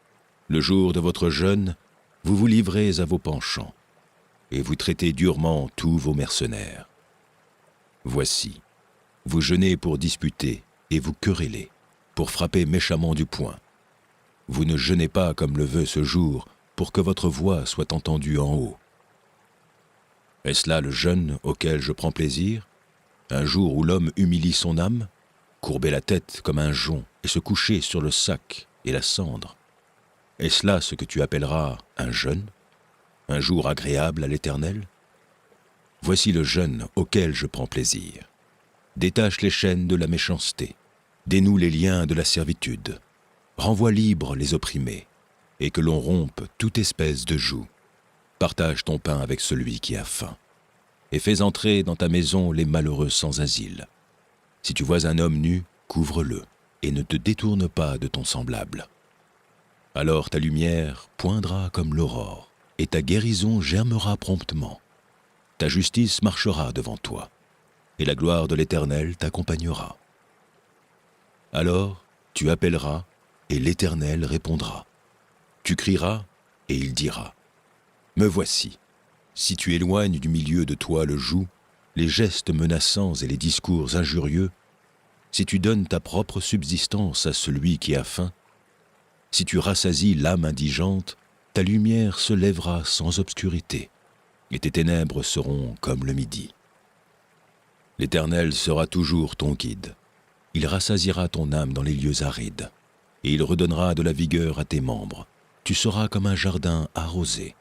Speaker 1: le jour de votre jeûne, vous vous livrez à vos penchants, et vous traitez durement tous vos mercenaires. Voici, vous jeûnez pour disputer et vous querellez, pour frapper méchamment du poing. Vous ne jeûnez pas comme le veut ce jour, pour que votre voix soit entendue en haut. Est-ce là le jeûne auquel je prends plaisir, un jour où l'homme humilie son âme, courber la tête comme un jonc et se coucher sur le sac et la cendre? Est-ce là ce que tu appelleras un jeûne, un jour agréable à l'Éternel? Voici le jeûne auquel je prends plaisir. Détache les chaînes de la méchanceté, dénoue les liens de la servitude, renvoie libres les opprimés, et que l'on rompe toute espèce de joug. Partage ton pain avec celui qui a faim, et fais entrer dans ta maison les malheureux sans asile. Si tu vois un homme nu, couvre-le, et ne te détourne pas de ton semblable. Alors ta lumière poindra comme l'aurore, et ta guérison germera promptement. Ta justice marchera devant toi, et la gloire de l'Éternel t'accompagnera. Alors tu appelleras, et l'Éternel répondra. Tu crieras, et il dira, « Me voici ». Si tu éloignes du milieu de toi le joug, les gestes menaçants et les discours injurieux, si tu donnes ta propre subsistance à celui qui a faim, si tu rassasies l'âme indigente, ta lumière se lèvera sans obscurité, et tes ténèbres seront comme le midi. L'Éternel sera toujours ton guide. Il rassasiera ton âme dans les lieux arides, et il redonnera de la vigueur à tes membres. Tu seras comme un jardin arrosé,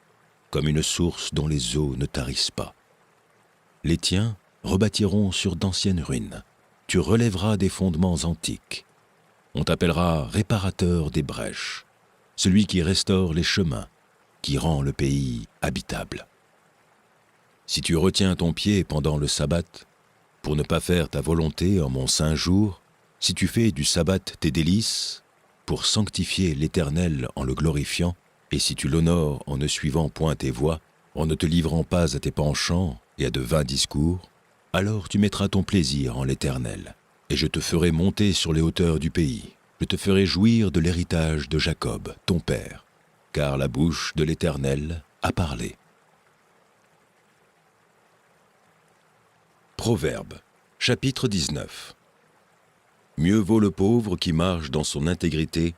Speaker 1: comme une source dont les eaux ne tarissent pas. Les tiens rebâtiront sur d'anciennes ruines. Tu relèveras des fondements antiques. On t'appellera réparateur des brèches, celui qui restaure les chemins, qui rend le pays habitable. Si tu retiens ton pied pendant le sabbat, pour ne pas faire ta volonté en mon saint jour, si tu fais du sabbat tes délices, pour sanctifier l'Éternel en le glorifiant, et si tu l'honores en ne suivant point tes voies, en ne te livrant pas à tes penchants et à de vains discours, alors tu mettras ton plaisir en l'Éternel, et je te ferai monter sur les hauteurs du pays. Je te ferai jouir de l'héritage de Jacob, ton père, car la bouche de l'Éternel a parlé. Proverbe, chapitre 19. Mieux vaut le pauvre qui marche dans son intégrité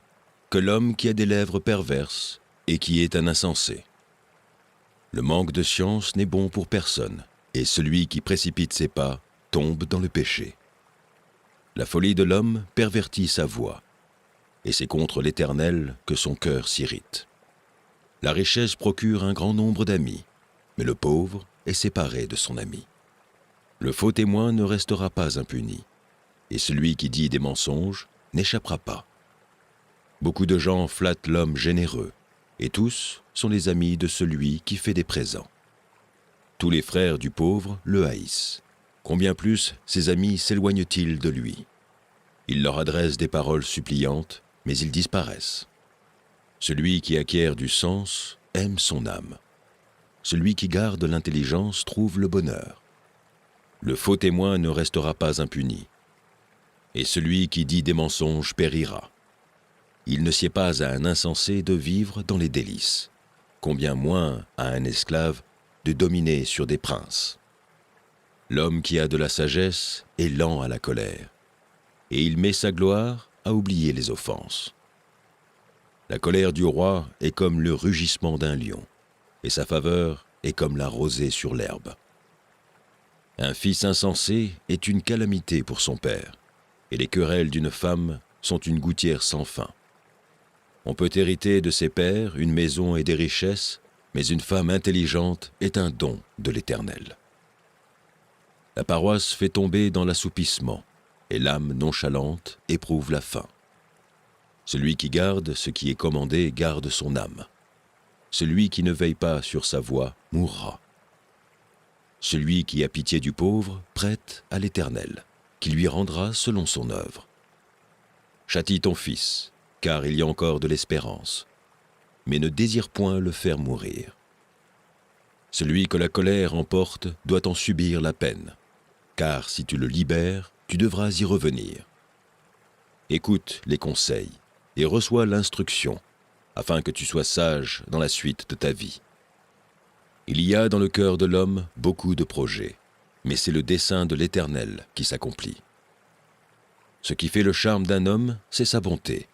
Speaker 1: que l'homme qui a des lèvres perverses et qui est un insensé. Le manque de science n'est bon pour personne, et celui qui précipite ses pas tombe dans le péché. La folie de l'homme pervertit sa voix, et c'est contre l'Éternel que son cœur s'irrite. La richesse procure un grand nombre d'amis, mais le pauvre est séparé de son ami. Le faux témoin ne restera pas impuni, et celui qui dit des mensonges n'échappera pas. Beaucoup de gens flattent l'homme généreux, et tous sont les amis de celui qui fait des présents. Tous les frères du pauvre le haïssent. Combien plus ses amis s'éloignent-ils de lui? Il leur adresse des paroles suppliantes, mais ils disparaissent. Celui qui acquiert du sens aime son âme. Celui qui garde l'intelligence trouve le bonheur. Le faux témoin ne restera pas impuni, et celui qui dit des mensonges périra. Il ne sied pas à un insensé de vivre dans les délices, combien moins à un esclave de dominer sur des princes. L'homme qui a de la sagesse est lent à la colère, et il met sa gloire à oublier les offenses. La colère du roi est comme le rugissement d'un lion, et sa faveur est comme la rosée sur l'herbe. Un fils insensé est une calamité pour son père, et les querelles d'une femme sont une gouttière sans fin. On peut hériter de ses pères une maison et des richesses, mais une femme intelligente est un don de l'Éternel. La paroisse fait tomber dans l'assoupissement, et l'âme nonchalante éprouve la faim. Celui qui garde ce qui est commandé garde son âme. Celui qui ne veille pas sur sa voie mourra. Celui qui a pitié du pauvre prête à l'Éternel, qui lui rendra selon son œuvre. Châtie ton fils, car il y a encore de l'espérance, mais ne désire point le faire mourir. Celui que la colère emporte doit en subir la peine, car si tu le libères, tu devras y revenir. Écoute les conseils et reçois l'instruction, afin que tu sois sage dans la suite de ta vie. Il y a dans le cœur de l'homme beaucoup de projets, mais c'est le dessein de l'Éternel qui s'accomplit. Ce qui fait le charme d'un homme, c'est sa bonté,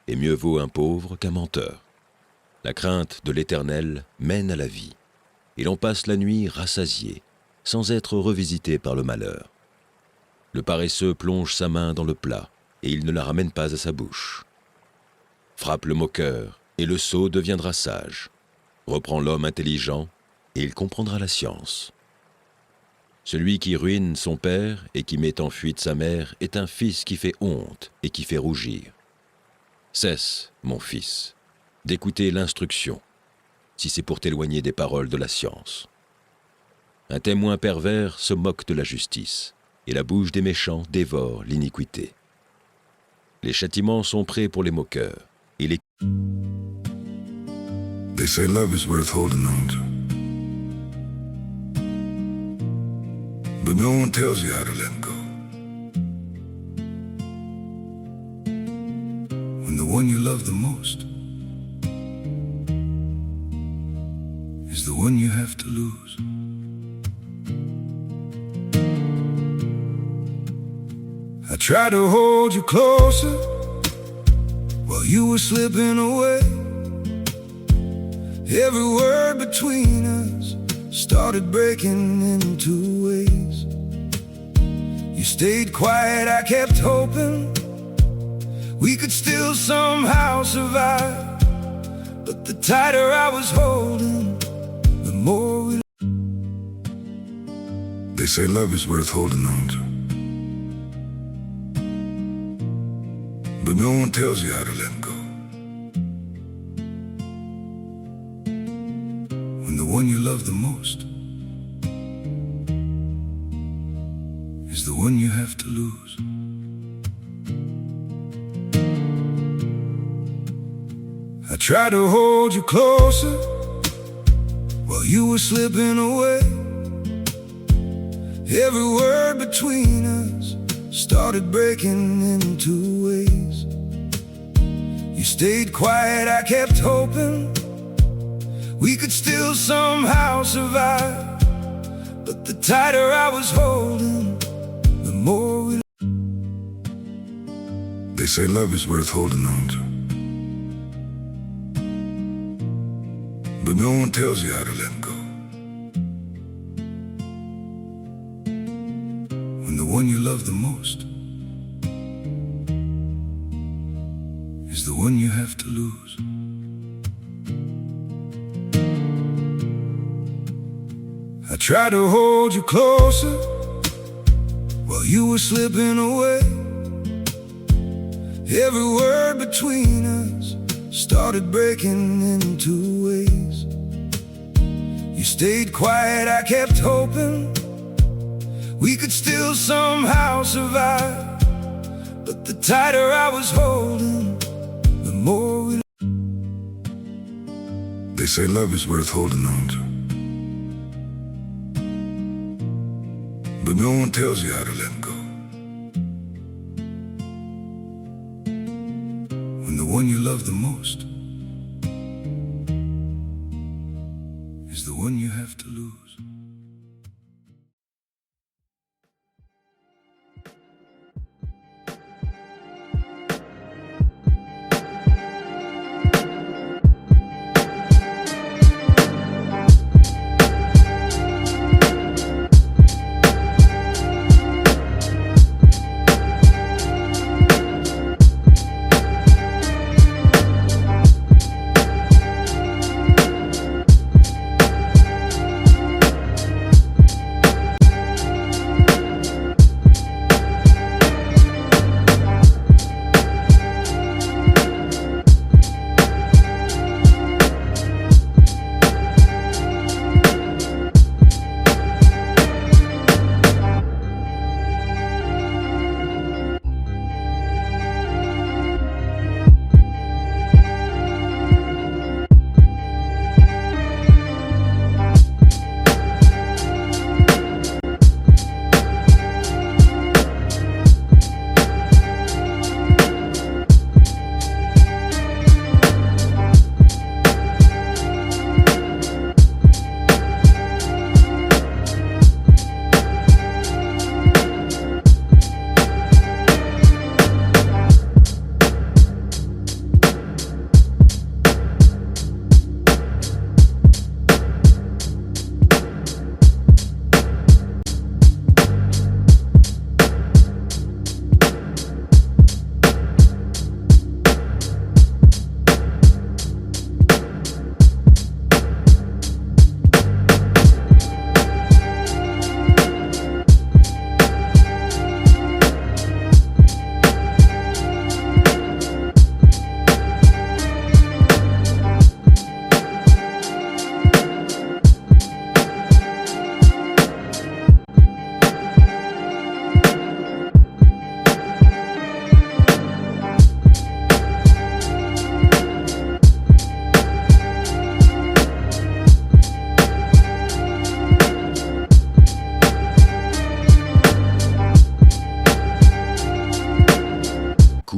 Speaker 1: et mieux vaut un pauvre qu'un menteur. La crainte de l'Éternel mène à la vie, et l'on passe la nuit rassasié, sans être revisité par le malheur. Le paresseux plonge sa main dans le plat, et il ne la ramène pas à sa bouche. Frappe le moqueur, et le sot deviendra sage. Reprend l'homme intelligent, et il comprendra la science. Celui qui ruine son père et qui met en fuite sa mère est un fils qui fait honte et qui fait rougir. Cesse, mon fils, d'écouter l'instruction, si c'est pour t'éloigner des paroles de la science. Un témoin pervers se moque de la justice, et la bouche des méchants dévore l'iniquité. Les châtiments sont prêts pour les moqueurs, et les...
Speaker 2: They say love is worth holding on to, but no one tells you how to let go. When the one you love the most is the one you have to lose. I tried to hold you closer while you were slipping away. Every word between us started breaking into ways. You stayed quiet, I kept hoping we could still somehow survive. But the tighter I was holding, the more we... They say love is worth holding on to, but no one tells you how to let go. When the one you love the most is the one you have to lose. I tried to hold you closer while you were slipping away. Every word between us started breaking into ways. You stayed quiet, I kept hoping we could still somehow survive. But the tighter I was holding, the more we... They say love is worth holding on to, but no one tells you how to let go. When the one you love the most is the one you have to lose. I tried to hold you closer while you were slipping away. Every word between us started breaking into ways. You stayed quiet, I kept hoping we could still somehow survive. But the tighter I was holding, the more we... They say love is worth holding on to, but no one tells you how to let go. When the one you love the most is the one you have to lose.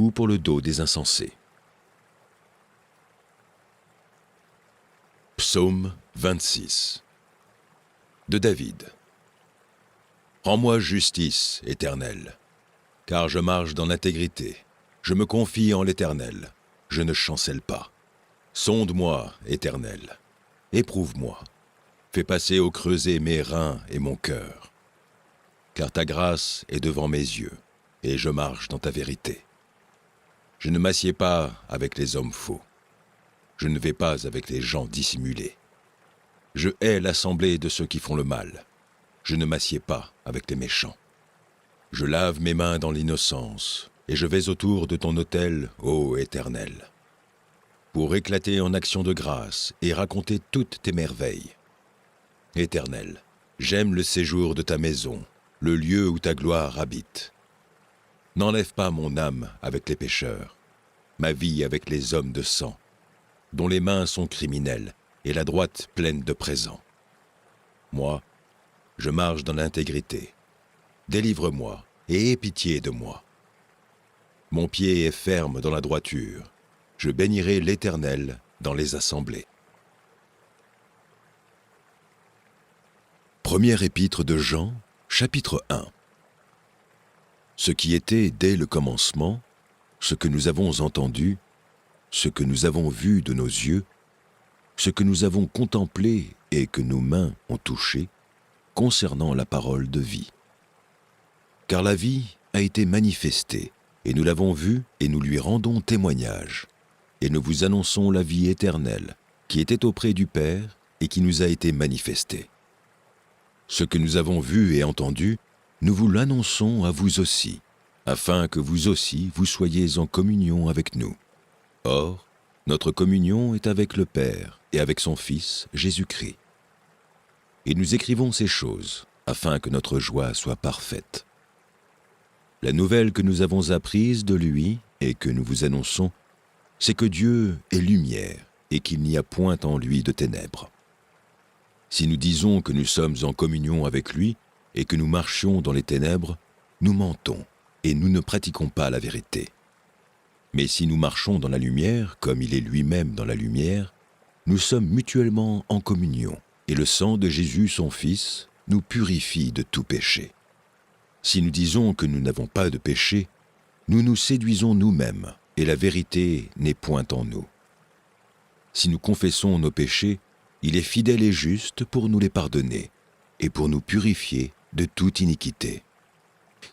Speaker 1: coup pour le dos des insensés. Psaume 26 de David. Rends-moi justice, Éternel, car je marche dans l'intégrité. Je me confie en l'Éternel, je ne chancelle pas. Sonde-moi, Éternel, éprouve-moi. Fais passer au creuset mes reins et mon cœur. Car ta grâce est devant mes yeux, et je marche dans ta vérité. Je ne m'assieds pas avec les hommes faux. Je ne vais pas avec les gens dissimulés. Je hais l'assemblée de ceux qui font le mal. Je ne m'assieds pas avec les méchants. Je lave mes mains dans l'innocence, et je vais autour de ton autel, ô Éternel, pour éclater en action de grâce et raconter toutes tes merveilles. Éternel, j'aime le séjour de ta maison, le lieu où ta gloire habite. N'enlève pas mon âme avec les pécheurs, ma vie avec les hommes de sang, dont les mains sont criminelles et la droite pleine de présents. Moi, je marche dans l'intégrité. Délivre-moi et aie pitié de moi. Mon pied est ferme dans la droiture. Je bénirai l'Éternel dans les assemblées. Première épître de Jean, chapitre 1. Ce qui était dès le commencement, ce que nous avons entendu, ce que nous avons vu de nos yeux, ce que nous avons contemplé et que nos mains ont touché, concernant la parole de vie. Car la vie a été manifestée, et nous l'avons vue et nous lui rendons témoignage. Et nous vous annonçons la vie éternelle, qui était auprès du Père et qui nous a été manifestée. Ce que nous avons vu et entendu, nous vous l'annonçons à vous aussi, afin que vous aussi vous soyez en communion avec nous. Or, notre communion est avec le Père et avec son Fils, Jésus-Christ. Et nous écrivons ces choses, afin que notre joie soit parfaite. La nouvelle que nous avons apprise de lui et que nous vous annonçons, c'est que Dieu est lumière et qu'il n'y a point en lui de ténèbres. Si nous disons que nous sommes en communion avec lui et que nous marchions dans les ténèbres, nous mentons et nous ne pratiquons pas la vérité. Mais si nous marchons dans la lumière, comme il est lui-même dans la lumière, nous sommes mutuellement en communion, et le sang de Jésus, son Fils, nous purifie de tout péché. Si nous disons que nous n'avons pas de péché, nous nous séduisons nous-mêmes, et la vérité n'est point en nous. Si nous confessons nos péchés, il est fidèle et juste pour nous les pardonner, et pour nous purifier de toute iniquité.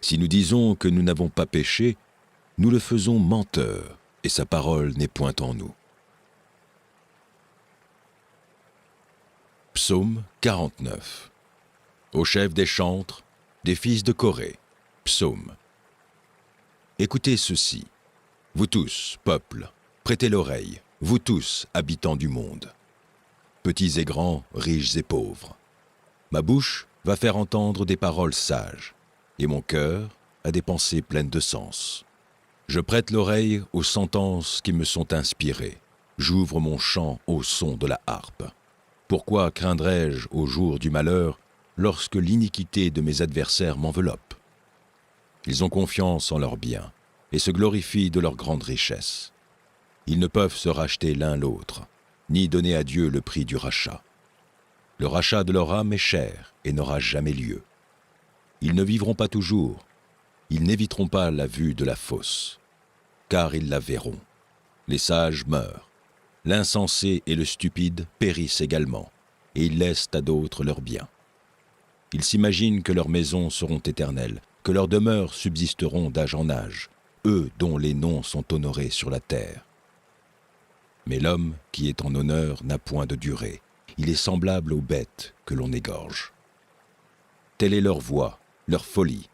Speaker 1: Si nous disons que nous n'avons pas péché, nous le faisons menteur, et sa parole n'est point en nous. Psaume 49. Au chef des chantres, des fils de Corée, psaume. Écoutez ceci, vous tous, peuple, prêtez l'oreille, vous tous, habitants du monde. Petits et grands, riches et pauvres. Ma bouche va faire entendre des paroles sages, et mon cœur a des pensées pleines de sens. Je prête l'oreille aux sentences qui me sont inspirées. J'ouvre mon chant au son de la harpe. Pourquoi craindrais-je au jour du malheur lorsque l'iniquité de mes adversaires m'enveloppe? Ils ont confiance en leurs biens et se glorifient de leur grande richesse. Ils ne peuvent se racheter l'un l'autre, ni donner à Dieu le prix du rachat. Le rachat de leur âme est cher et n'aura jamais lieu. Ils ne vivront pas toujours. Ils n'éviteront pas la vue de la fosse, car ils la verront. Les sages meurent, l'insensé et le stupide périssent également, et ils laissent à d'autres leurs biens. Ils s'imaginent que leurs maisons seront éternelles, que leurs demeures subsisteront d'âge en âge, eux dont les noms sont honorés sur la terre. Mais l'homme qui est en honneur n'a point de durée, il est semblable aux bêtes que l'on égorge. Telle est leur voie, leur folie,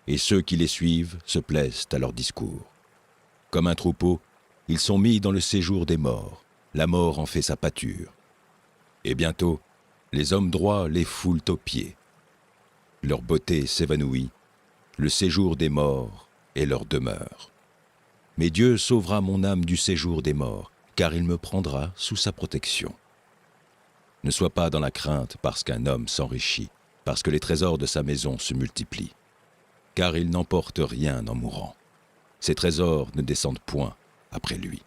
Speaker 1: et ceux qui les suivent se plaisent à leur discours. Comme un troupeau, ils sont mis dans le séjour des morts, la mort en fait sa pâture. Et bientôt, les hommes droits les foulent aux pieds. Leur beauté s'évanouit, le séjour des morts est leur demeure. Mais Dieu sauvera mon âme du séjour des morts, car il me prendra sous sa protection. Ne sois pas dans la crainte parce qu'un homme s'enrichit, parce que les trésors de sa maison se multiplient, car il n'emporte rien en mourant. ses trésors ne descendent point après lui.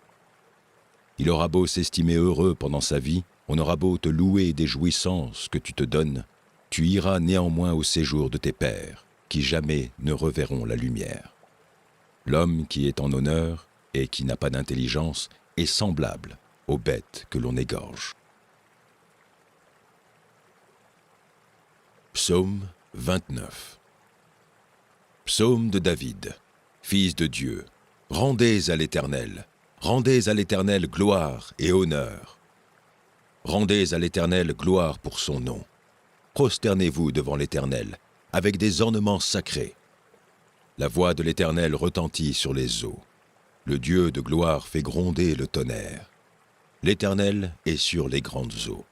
Speaker 1: Il aura beau s'estimer heureux pendant sa vie, on aura beau te louer des jouissances que tu te donnes, tu iras néanmoins au séjour de tes pères, qui jamais ne reverront la lumière. L'homme qui est en honneur et qui n'a pas d'intelligence est semblable aux bêtes que l'on égorge. Psaume 29. Psaume de David, fils de Dieu. Rendez à l'Éternel gloire et honneur. Rendez à l'Éternel gloire pour son nom. Prosternez-vous devant l'Éternel, avec des ornements sacrés. La voix de l'Éternel retentit sur les eaux. Le Dieu de gloire fait gronder le tonnerre. L'Éternel est sur les grandes eaux.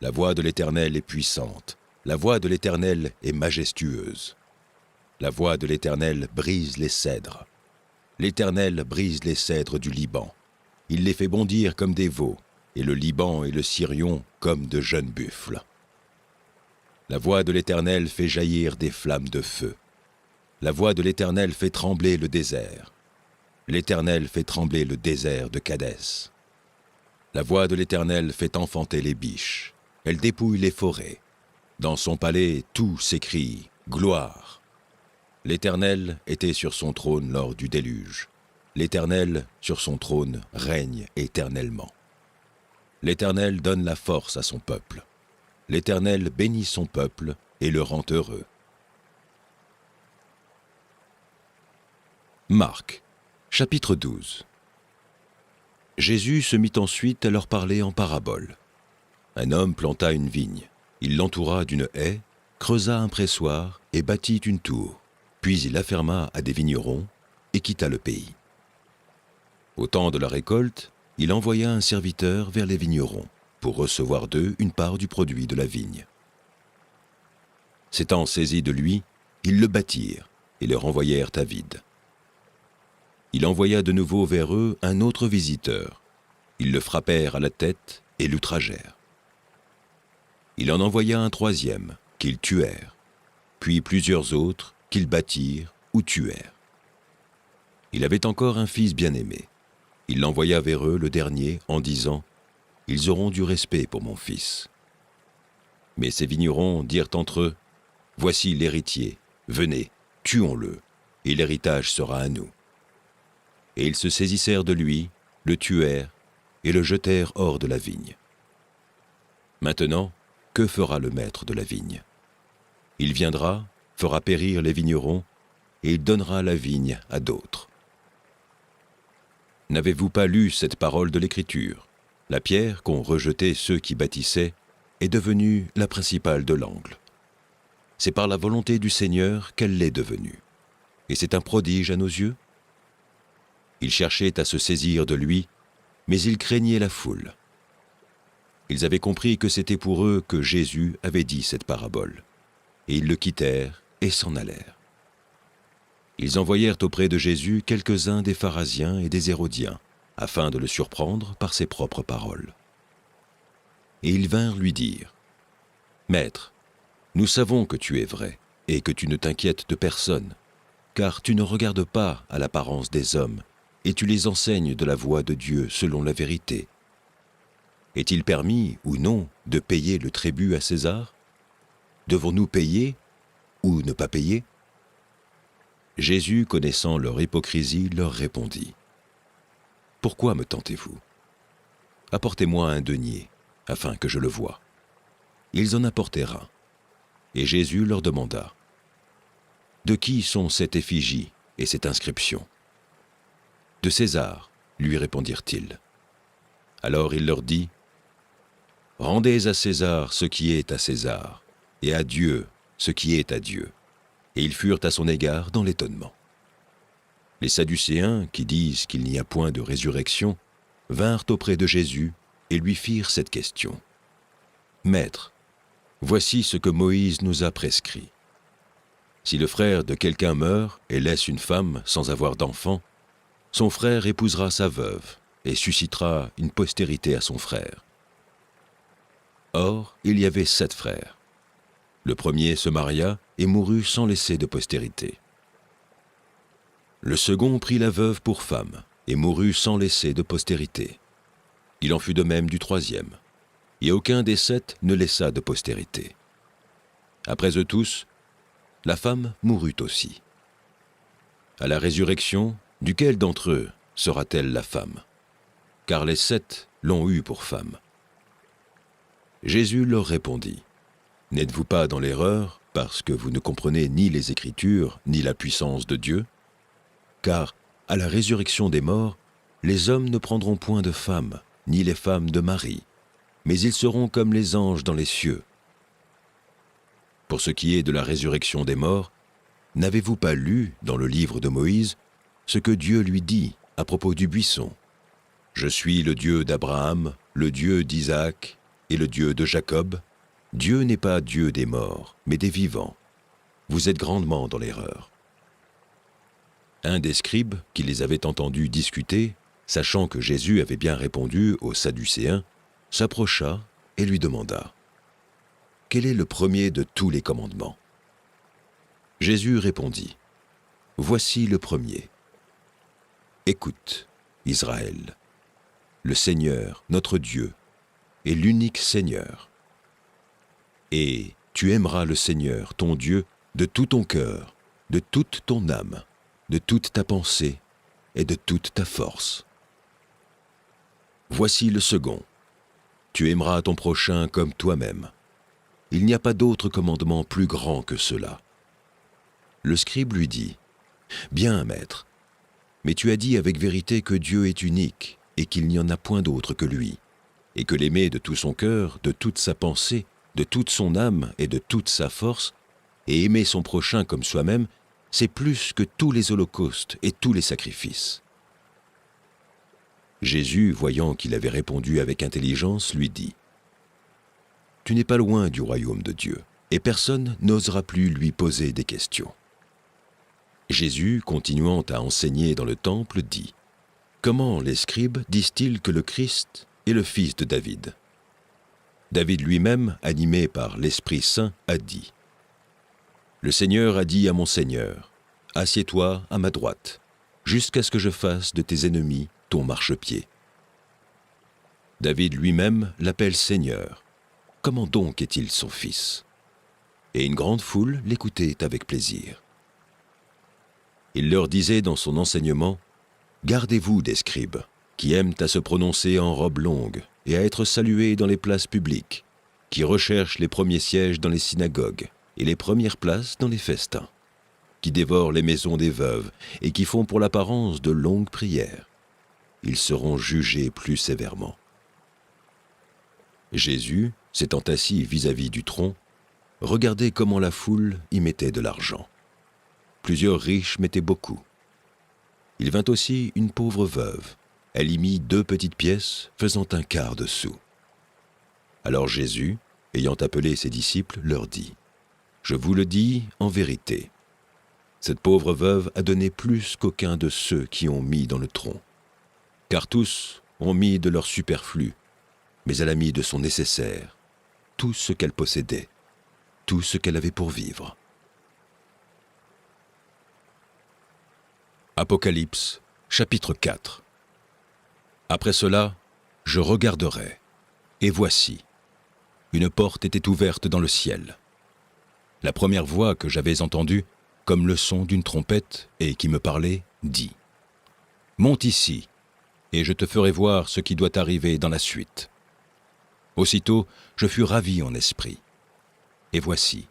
Speaker 1: La voix de l'Éternel est puissante. La voix de l'Éternel est majestueuse. La voix de l'Éternel brise les cèdres. L'Éternel brise les cèdres du Liban. Il les fait bondir comme des veaux, et le Liban et le Sirion comme de jeunes buffles. La voix de l'Éternel fait jaillir des flammes de feu. La voix de l'Éternel fait trembler le désert. L'Éternel fait trembler le désert de Kadès. La voix de l'Éternel fait enfanter les biches. Elle dépouille les forêts. Dans son palais, tout s'écrie « Gloire ». L'Éternel était sur son trône lors du déluge. L'Éternel, sur son trône, règne éternellement. L'Éternel donne la force à son peuple. L'Éternel bénit son peuple et le rend heureux. Marc, chapitre 12. Jésus se mit ensuite à leur parler en parabole. Un homme planta une vigne. Il l'entoura d'une haie, creusa un pressoir et bâtit une tour. Puis il afferma à des vignerons et quitta le pays. Au temps de la récolte, il envoya un serviteur vers les vignerons pour recevoir d'eux une part du produit de la vigne. S'étant saisis de lui, ils le battirent et le renvoyèrent à vide. Il envoya de nouveau vers eux un autre visiteur. Ils le frappèrent à la tête et l'outragèrent. Il en envoya un troisième, qu'ils tuèrent, puis plusieurs autres qu'ils battirent ou tuèrent. Il avait encore un fils bien-aimé. Il l'envoya vers eux le dernier en disant « Ils auront du respect pour mon fils. » Mais ces vignerons dirent entre eux « Voici l'héritier, venez, tuons-le, et l'héritage sera à nous. » Et ils se saisissèrent de lui, le tuèrent et le jetèrent hors de la vigne. Maintenant, que fera le maître de la vigne? Il viendra, fera périr les vignerons, et il donnera la vigne à d'autres. N'avez-vous pas lu cette parole de l'Écriture? La pierre qu'ont rejetée ceux qui bâtissaient est devenue la principale de l'angle. C'est par la volonté du Seigneur qu'elle l'est devenue. Et c'est un prodige à nos yeux? Ils cherchaient à se saisir de lui, mais ils craignaient la foule. Ils avaient compris que c'était pour eux que Jésus avait dit cette parabole, et ils le quittèrent et s'en allèrent. Ils envoyèrent auprès de Jésus quelques-uns des pharisiens et des hérodiens, afin de le surprendre par ses propres paroles. Et ils vinrent lui dire « Maître, nous savons que tu es vrai, et que tu ne t'inquiètes de personne, car tu ne regardes pas à l'apparence des hommes, et tu les enseignes de la voie de Dieu selon la vérité. Est-il permis ou non de payer le tribut à César? Devons-nous payer ou ne pas payer? » Jésus, connaissant leur hypocrisie, leur répondit « Pourquoi me tentez-vous? Apportez-moi un denier, afin que je le voie. » Ils en apportèrent un. Et Jésus leur demanda « De qui sont cette effigie et cette inscription? » « De César, lui répondirent-ils. Alors il leur dit « Rendez à César ce qui est à César, et à Dieu ce qui est à Dieu. » Et ils furent à son égard dans l'étonnement. Les Sadducéens, qui disent qu'il n'y a point de résurrection, vinrent auprès de Jésus et lui firent cette question. « Maître, voici ce que Moïse nous a prescrit. Si le frère de quelqu'un meurt et laisse une femme sans avoir d'enfant, son frère épousera sa veuve et suscitera une postérité à son frère. Or, il y avait 7 frères. Le premier se maria et mourut sans laisser de postérité. Le second prit la veuve pour femme et mourut sans laisser de postérité. Il en fut de même du troisième, et aucun des 7 ne laissa de postérité. Après eux tous, la femme mourut aussi. À la résurrection, duquel d'entre eux sera-t-elle la femme? Car les 7 l'ont eue pour femme. Jésus leur répondit, « N'êtes-vous pas dans l'erreur parce que vous ne comprenez ni les Écritures ni la puissance de Dieu? Car à la résurrection des morts, les hommes ne prendront point de femme, ni les femmes de mari, mais ils seront comme les anges dans les cieux. Pour ce qui est de la résurrection des morts, n'avez-vous pas lu dans le livre de Moïse ce que Dieu lui dit à propos du buisson? Je suis le Dieu d'Abraham, le Dieu d'Isaac et le Dieu de Jacob. Dieu n'est pas Dieu des morts, mais des vivants. Vous êtes grandement dans l'erreur. » Un des scribes qui les avait entendus discuter, sachant que Jésus avait bien répondu aux Sadducéens, s'approcha et lui demanda « Quel est le premier de tous les commandements ?» Jésus répondit « Voici le premier. Écoute, Israël, le Seigneur, notre Dieu, est l'unique Seigneur. Et tu aimeras le Seigneur, ton Dieu, de tout ton cœur, de toute ton âme, de toute ta pensée et de toute ta force. Voici le second. Tu aimeras ton prochain comme toi-même. Il n'y a pas d'autre commandement plus grand que cela. » Le scribe lui dit, « Bien, maître, mais tu as dit avec vérité que Dieu est unique et qu'il n'y en a point d'autre que lui, et que l'aimer de tout son cœur, de toute sa pensée, de toute son âme et de toute sa force, et aimer son prochain comme soi-même, c'est plus que tous les holocaustes et tous les sacrifices. » Jésus, voyant qu'il avait répondu avec intelligence, lui dit, « Tu n'es pas loin du royaume de Dieu, et personne n'osera plus lui poser des questions. » Jésus, continuant à enseigner dans le temple, dit, « Comment les scribes disent-ils que le Christ est le fils de David? David lui-même, animé par l'Esprit Saint, a dit, « Le Seigneur a dit à mon Seigneur, « Assieds-toi à ma droite, jusqu'à ce que je fasse de tes ennemis ton marchepied. » David lui-même l'appelle Seigneur. Comment donc est-il son fils? Et une grande foule l'écoutait avec plaisir. Il leur disait dans son enseignement, « Gardez-vous des scribes, qui aiment à se prononcer en robe longue et à être salués dans les places publiques, qui recherchent les premiers sièges dans les synagogues et les premières places dans les festins, qui dévorent les maisons des veuves et qui font pour l'apparence de longues prières. Ils seront jugés plus sévèrement. » Jésus, s'étant assis vis-à-vis du tronc, regardait comment la foule y mettait de l'argent. Plusieurs riches mettaient beaucoup. Il vint aussi une pauvre veuve. Elle y mit 2 petites pièces, faisant un quart de sou. Alors Jésus, ayant appelé ses disciples, leur dit, « Je vous le dis en vérité, cette pauvre veuve a donné plus qu'aucun de ceux qui ont mis dans le tronc. Car tous ont mis de leur superflu, mais elle a mis de son nécessaire, tout ce qu'elle possédait, tout ce qu'elle avait pour vivre. » Apocalypse, chapitre 4. Après cela, je regarderai, et voici, une porte était ouverte dans le ciel. La première voix que j'avais entendue, comme le son d'une trompette, et qui me parlait, dit, « Monte ici, et je te ferai voir ce qui doit arriver dans la suite. » Aussitôt, je fus ravi en esprit. Et voici,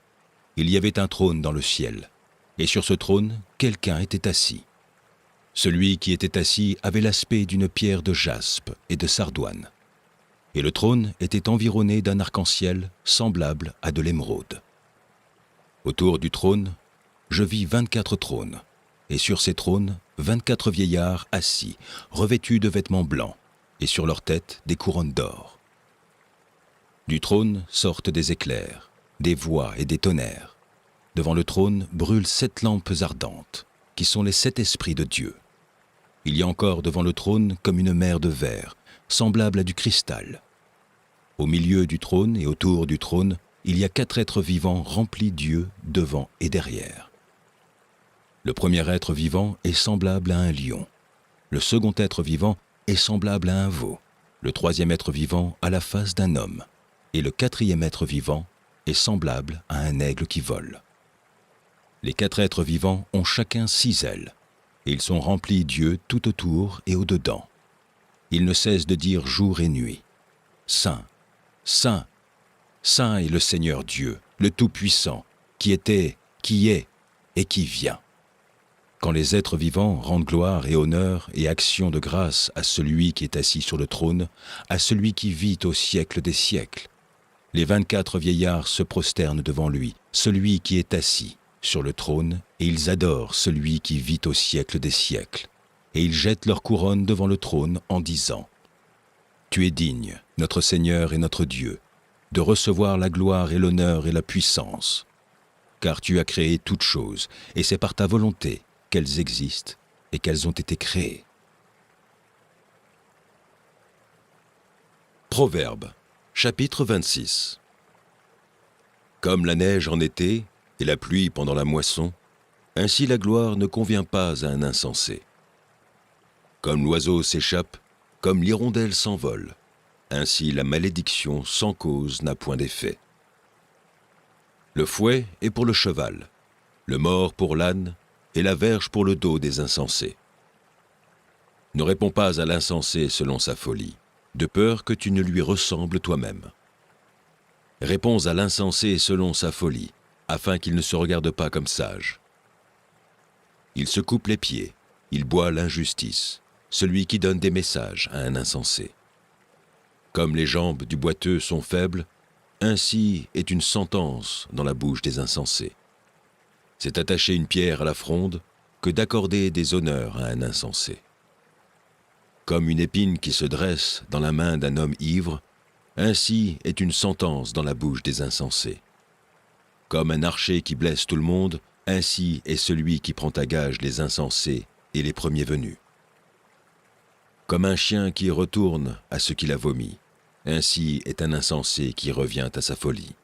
Speaker 1: il y avait un trône dans le ciel, et sur ce trône, quelqu'un était assis. Celui qui était assis avait l'aspect d'une pierre de jaspe et de sardoine. Et le trône était environné d'un arc-en-ciel semblable à de l'émeraude. Autour du trône, je vis 24 trônes, et sur ces trônes, 24 vieillards assis, revêtus de vêtements blancs, et sur leurs têtes des couronnes d'or. Du trône sortent des éclairs, des voix et des tonnerres. Devant le trône brûlent 7 lampes ardentes, qui sont les 7 esprits de Dieu. Il y a encore devant le trône comme une mer de verre, semblable à du cristal. Au milieu du trône et autour du trône, il y a 4 êtres vivants remplis d'yeux devant et derrière. Le premier être vivant est semblable à un lion. Le second être vivant est semblable à un veau. Le troisième être vivant a la face d'un homme. Et le quatrième être vivant est semblable à un aigle qui vole. Les 4 êtres vivants ont chacun 6 ailes, et ils sont remplis d'yeux tout autour et au-dedans. Ils ne cessent de dire jour et nuit, « Saint, Saint, Saint est le Seigneur Dieu, le Tout-Puissant, qui était, qui est et qui vient. » Quand les êtres vivants rendent gloire et honneur et action de grâce à celui qui est assis sur le trône, à celui qui vit au siècle des siècles, les 24 vieillards se prosternent devant lui, celui qui est assis sur le trône, et ils adorent celui qui vit au siècle des siècles. Et ils jettent leur couronne devant le trône en disant « Tu es digne, notre Seigneur et notre Dieu, de recevoir la gloire et l'honneur et la puissance, car tu as créé toutes choses, et c'est par ta volonté qu'elles existent et qu'elles ont été créées. » Proverbes, chapitre 26. Comme la neige en été et la pluie pendant la moisson, ainsi la gloire ne convient pas à un insensé. Comme l'oiseau s'échappe, comme l'hirondelle s'envole, ainsi la malédiction sans cause n'a point d'effet. Le fouet est pour le cheval, le mors pour l'âne et la verge pour le dos des insensés. Ne réponds pas à l'insensé selon sa folie, de peur que tu ne lui ressembles toi-même. Réponds à l'insensé selon sa folie, afin qu'il ne se regarde pas comme sage. Il se coupe les pieds, il boit l'injustice, celui qui donne des messages à un insensé. Comme les jambes du boiteux sont faibles, ainsi est une sentence dans la bouche des insensés. C'est attacher une pierre à la fronde que d'accorder des honneurs à un insensé. Comme une épine qui se dresse dans la main d'un homme ivre, ainsi est une sentence dans la bouche des insensés. Comme un archer qui blesse tout le monde, ainsi est celui qui prend à gage les insensés et les premiers venus. Comme un chien qui retourne à ce qu'il a vomi, ainsi est un insensé qui revient à sa folie.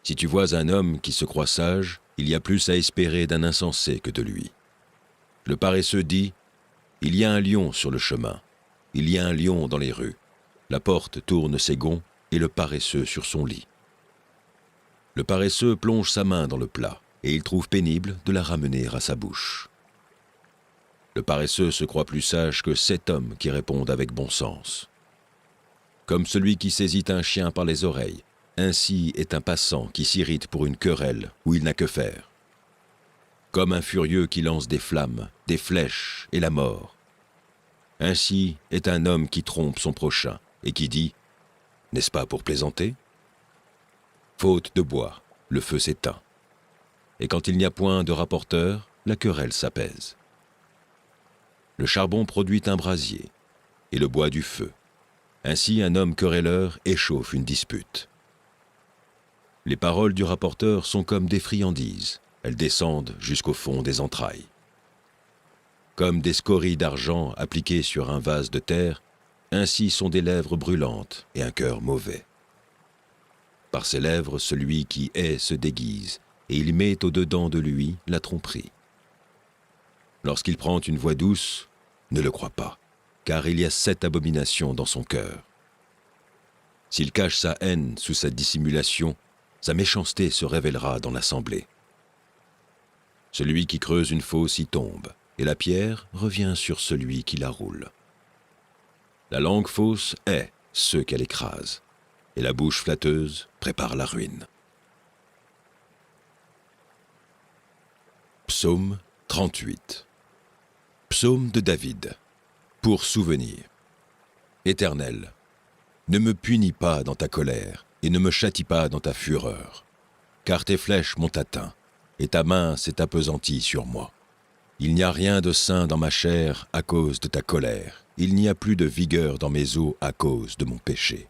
Speaker 1: Si tu vois un homme qui se croit sage, il y a plus à espérer d'un insensé que de lui. Le paresseux dit « Il y a un lion sur le chemin, il y a un lion dans les rues. La porte tourne ses gonds et le paresseux sur son lit. » Le paresseux plonge sa main dans le plat et il trouve pénible de la ramener à sa bouche. Le paresseux se croit plus sage que 7 hommes qui répondent avec bon sens. Comme celui qui saisit un chien par les oreilles, ainsi est un passant qui s'irrite pour une querelle où il n'a que faire. Comme un furieux qui lance des flammes, des flèches et la mort, ainsi est un homme qui trompe son prochain et qui dit « N'est-ce pas pour plaisanter ?» Faute de bois, le feu s'éteint. Et quand il n'y a point de rapporteur, la querelle s'apaise. Le charbon produit un brasier, et le bois du feu. Ainsi un homme querelleur échauffe une dispute. Les paroles du rapporteur sont comme des friandises, elles descendent jusqu'au fond des entrailles. Comme des scories d'argent appliquées sur un vase de terre, ainsi sont des lèvres brûlantes et un cœur mauvais. Par ses lèvres, celui qui hait se déguise, et il met au-dedans de lui la tromperie. Lorsqu'il prend une voix douce, ne le crois pas, car il y a 7 abominations dans son cœur. S'il cache sa haine sous sa dissimulation, sa méchanceté se révélera dans l'assemblée. Celui qui creuse une fosse y tombe, et la pierre revient sur celui qui la roule. La langue fausse hait ceux qu'elle écrase, et la bouche flatteuse prépare la ruine. Psaume 38. Psaume de David, pour souvenir. Éternel, ne me punis pas dans ta colère, et ne me châtie pas dans ta fureur, car tes flèches m'ont atteint, et ta main s'est appesantie sur moi. Il n'y a rien de sain dans ma chair à cause de ta colère, il n'y a plus de vigueur dans mes os à cause de mon péché.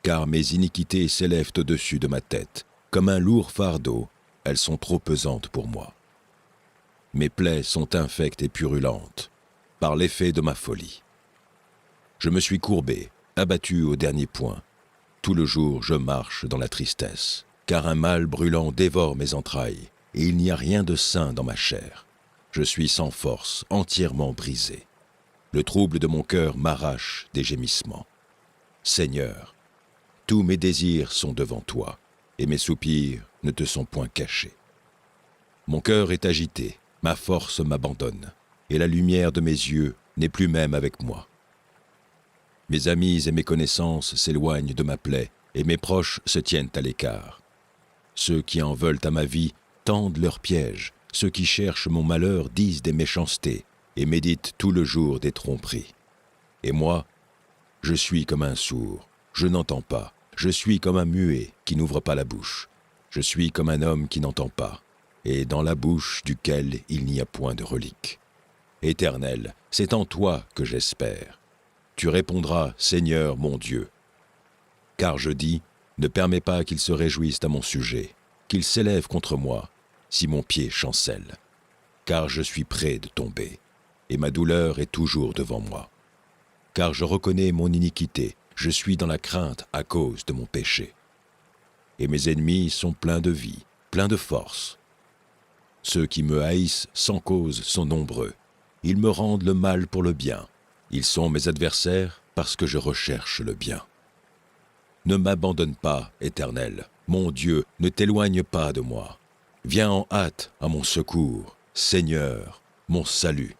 Speaker 1: Car mes iniquités s'élèvent au-dessus de ma tête, comme un lourd fardeau, elles sont trop pesantes pour moi. Mes plaies sont infectes et purulentes, par l'effet de ma folie. Je me suis courbé, abattu au dernier point. Tout le jour je marche dans la tristesse, car un mal brûlant dévore mes entrailles, et il n'y a rien de sain dans ma chair. Je suis sans force, entièrement brisé. Le trouble de mon cœur m'arrache des gémissements. Seigneur, tous mes désirs sont devant toi, et mes soupirs ne te sont point cachés. Mon cœur est agité, ma force m'abandonne, et la lumière de mes yeux n'est plus même avec moi. Mes amis et mes connaissances s'éloignent de ma plaie, et mes proches se tiennent à l'écart. Ceux qui en veulent à ma vie tendent leurs pièges, ceux qui cherchent mon malheur disent des méchancetés, et méditent tout le jour des tromperies. Et moi, je suis comme un sourd, je n'entends pas, je suis comme un muet qui n'ouvre pas la bouche, je suis comme un homme qui n'entend pas, et dans la bouche duquel il n'y a point de relique. Éternel, c'est en toi que j'espère. Tu répondras, Seigneur mon Dieu. Car je dis, ne permets pas qu'ils se réjouissent à mon sujet, qu'ils s'élèvent contre moi, si mon pied chancelle. Car je suis près de tomber, et ma douleur est toujours devant moi. Car je reconnais mon iniquité, je suis dans la crainte à cause de mon péché. Et mes ennemis sont pleins de vie, pleins de force. Ceux qui me haïssent sans cause sont nombreux. Ils me rendent le mal pour le bien. Ils sont mes adversaires parce que je recherche le bien. Ne m'abandonne pas, Éternel. Mon Dieu, ne t'éloigne pas de moi. Viens en hâte à mon secours, Seigneur, mon salut.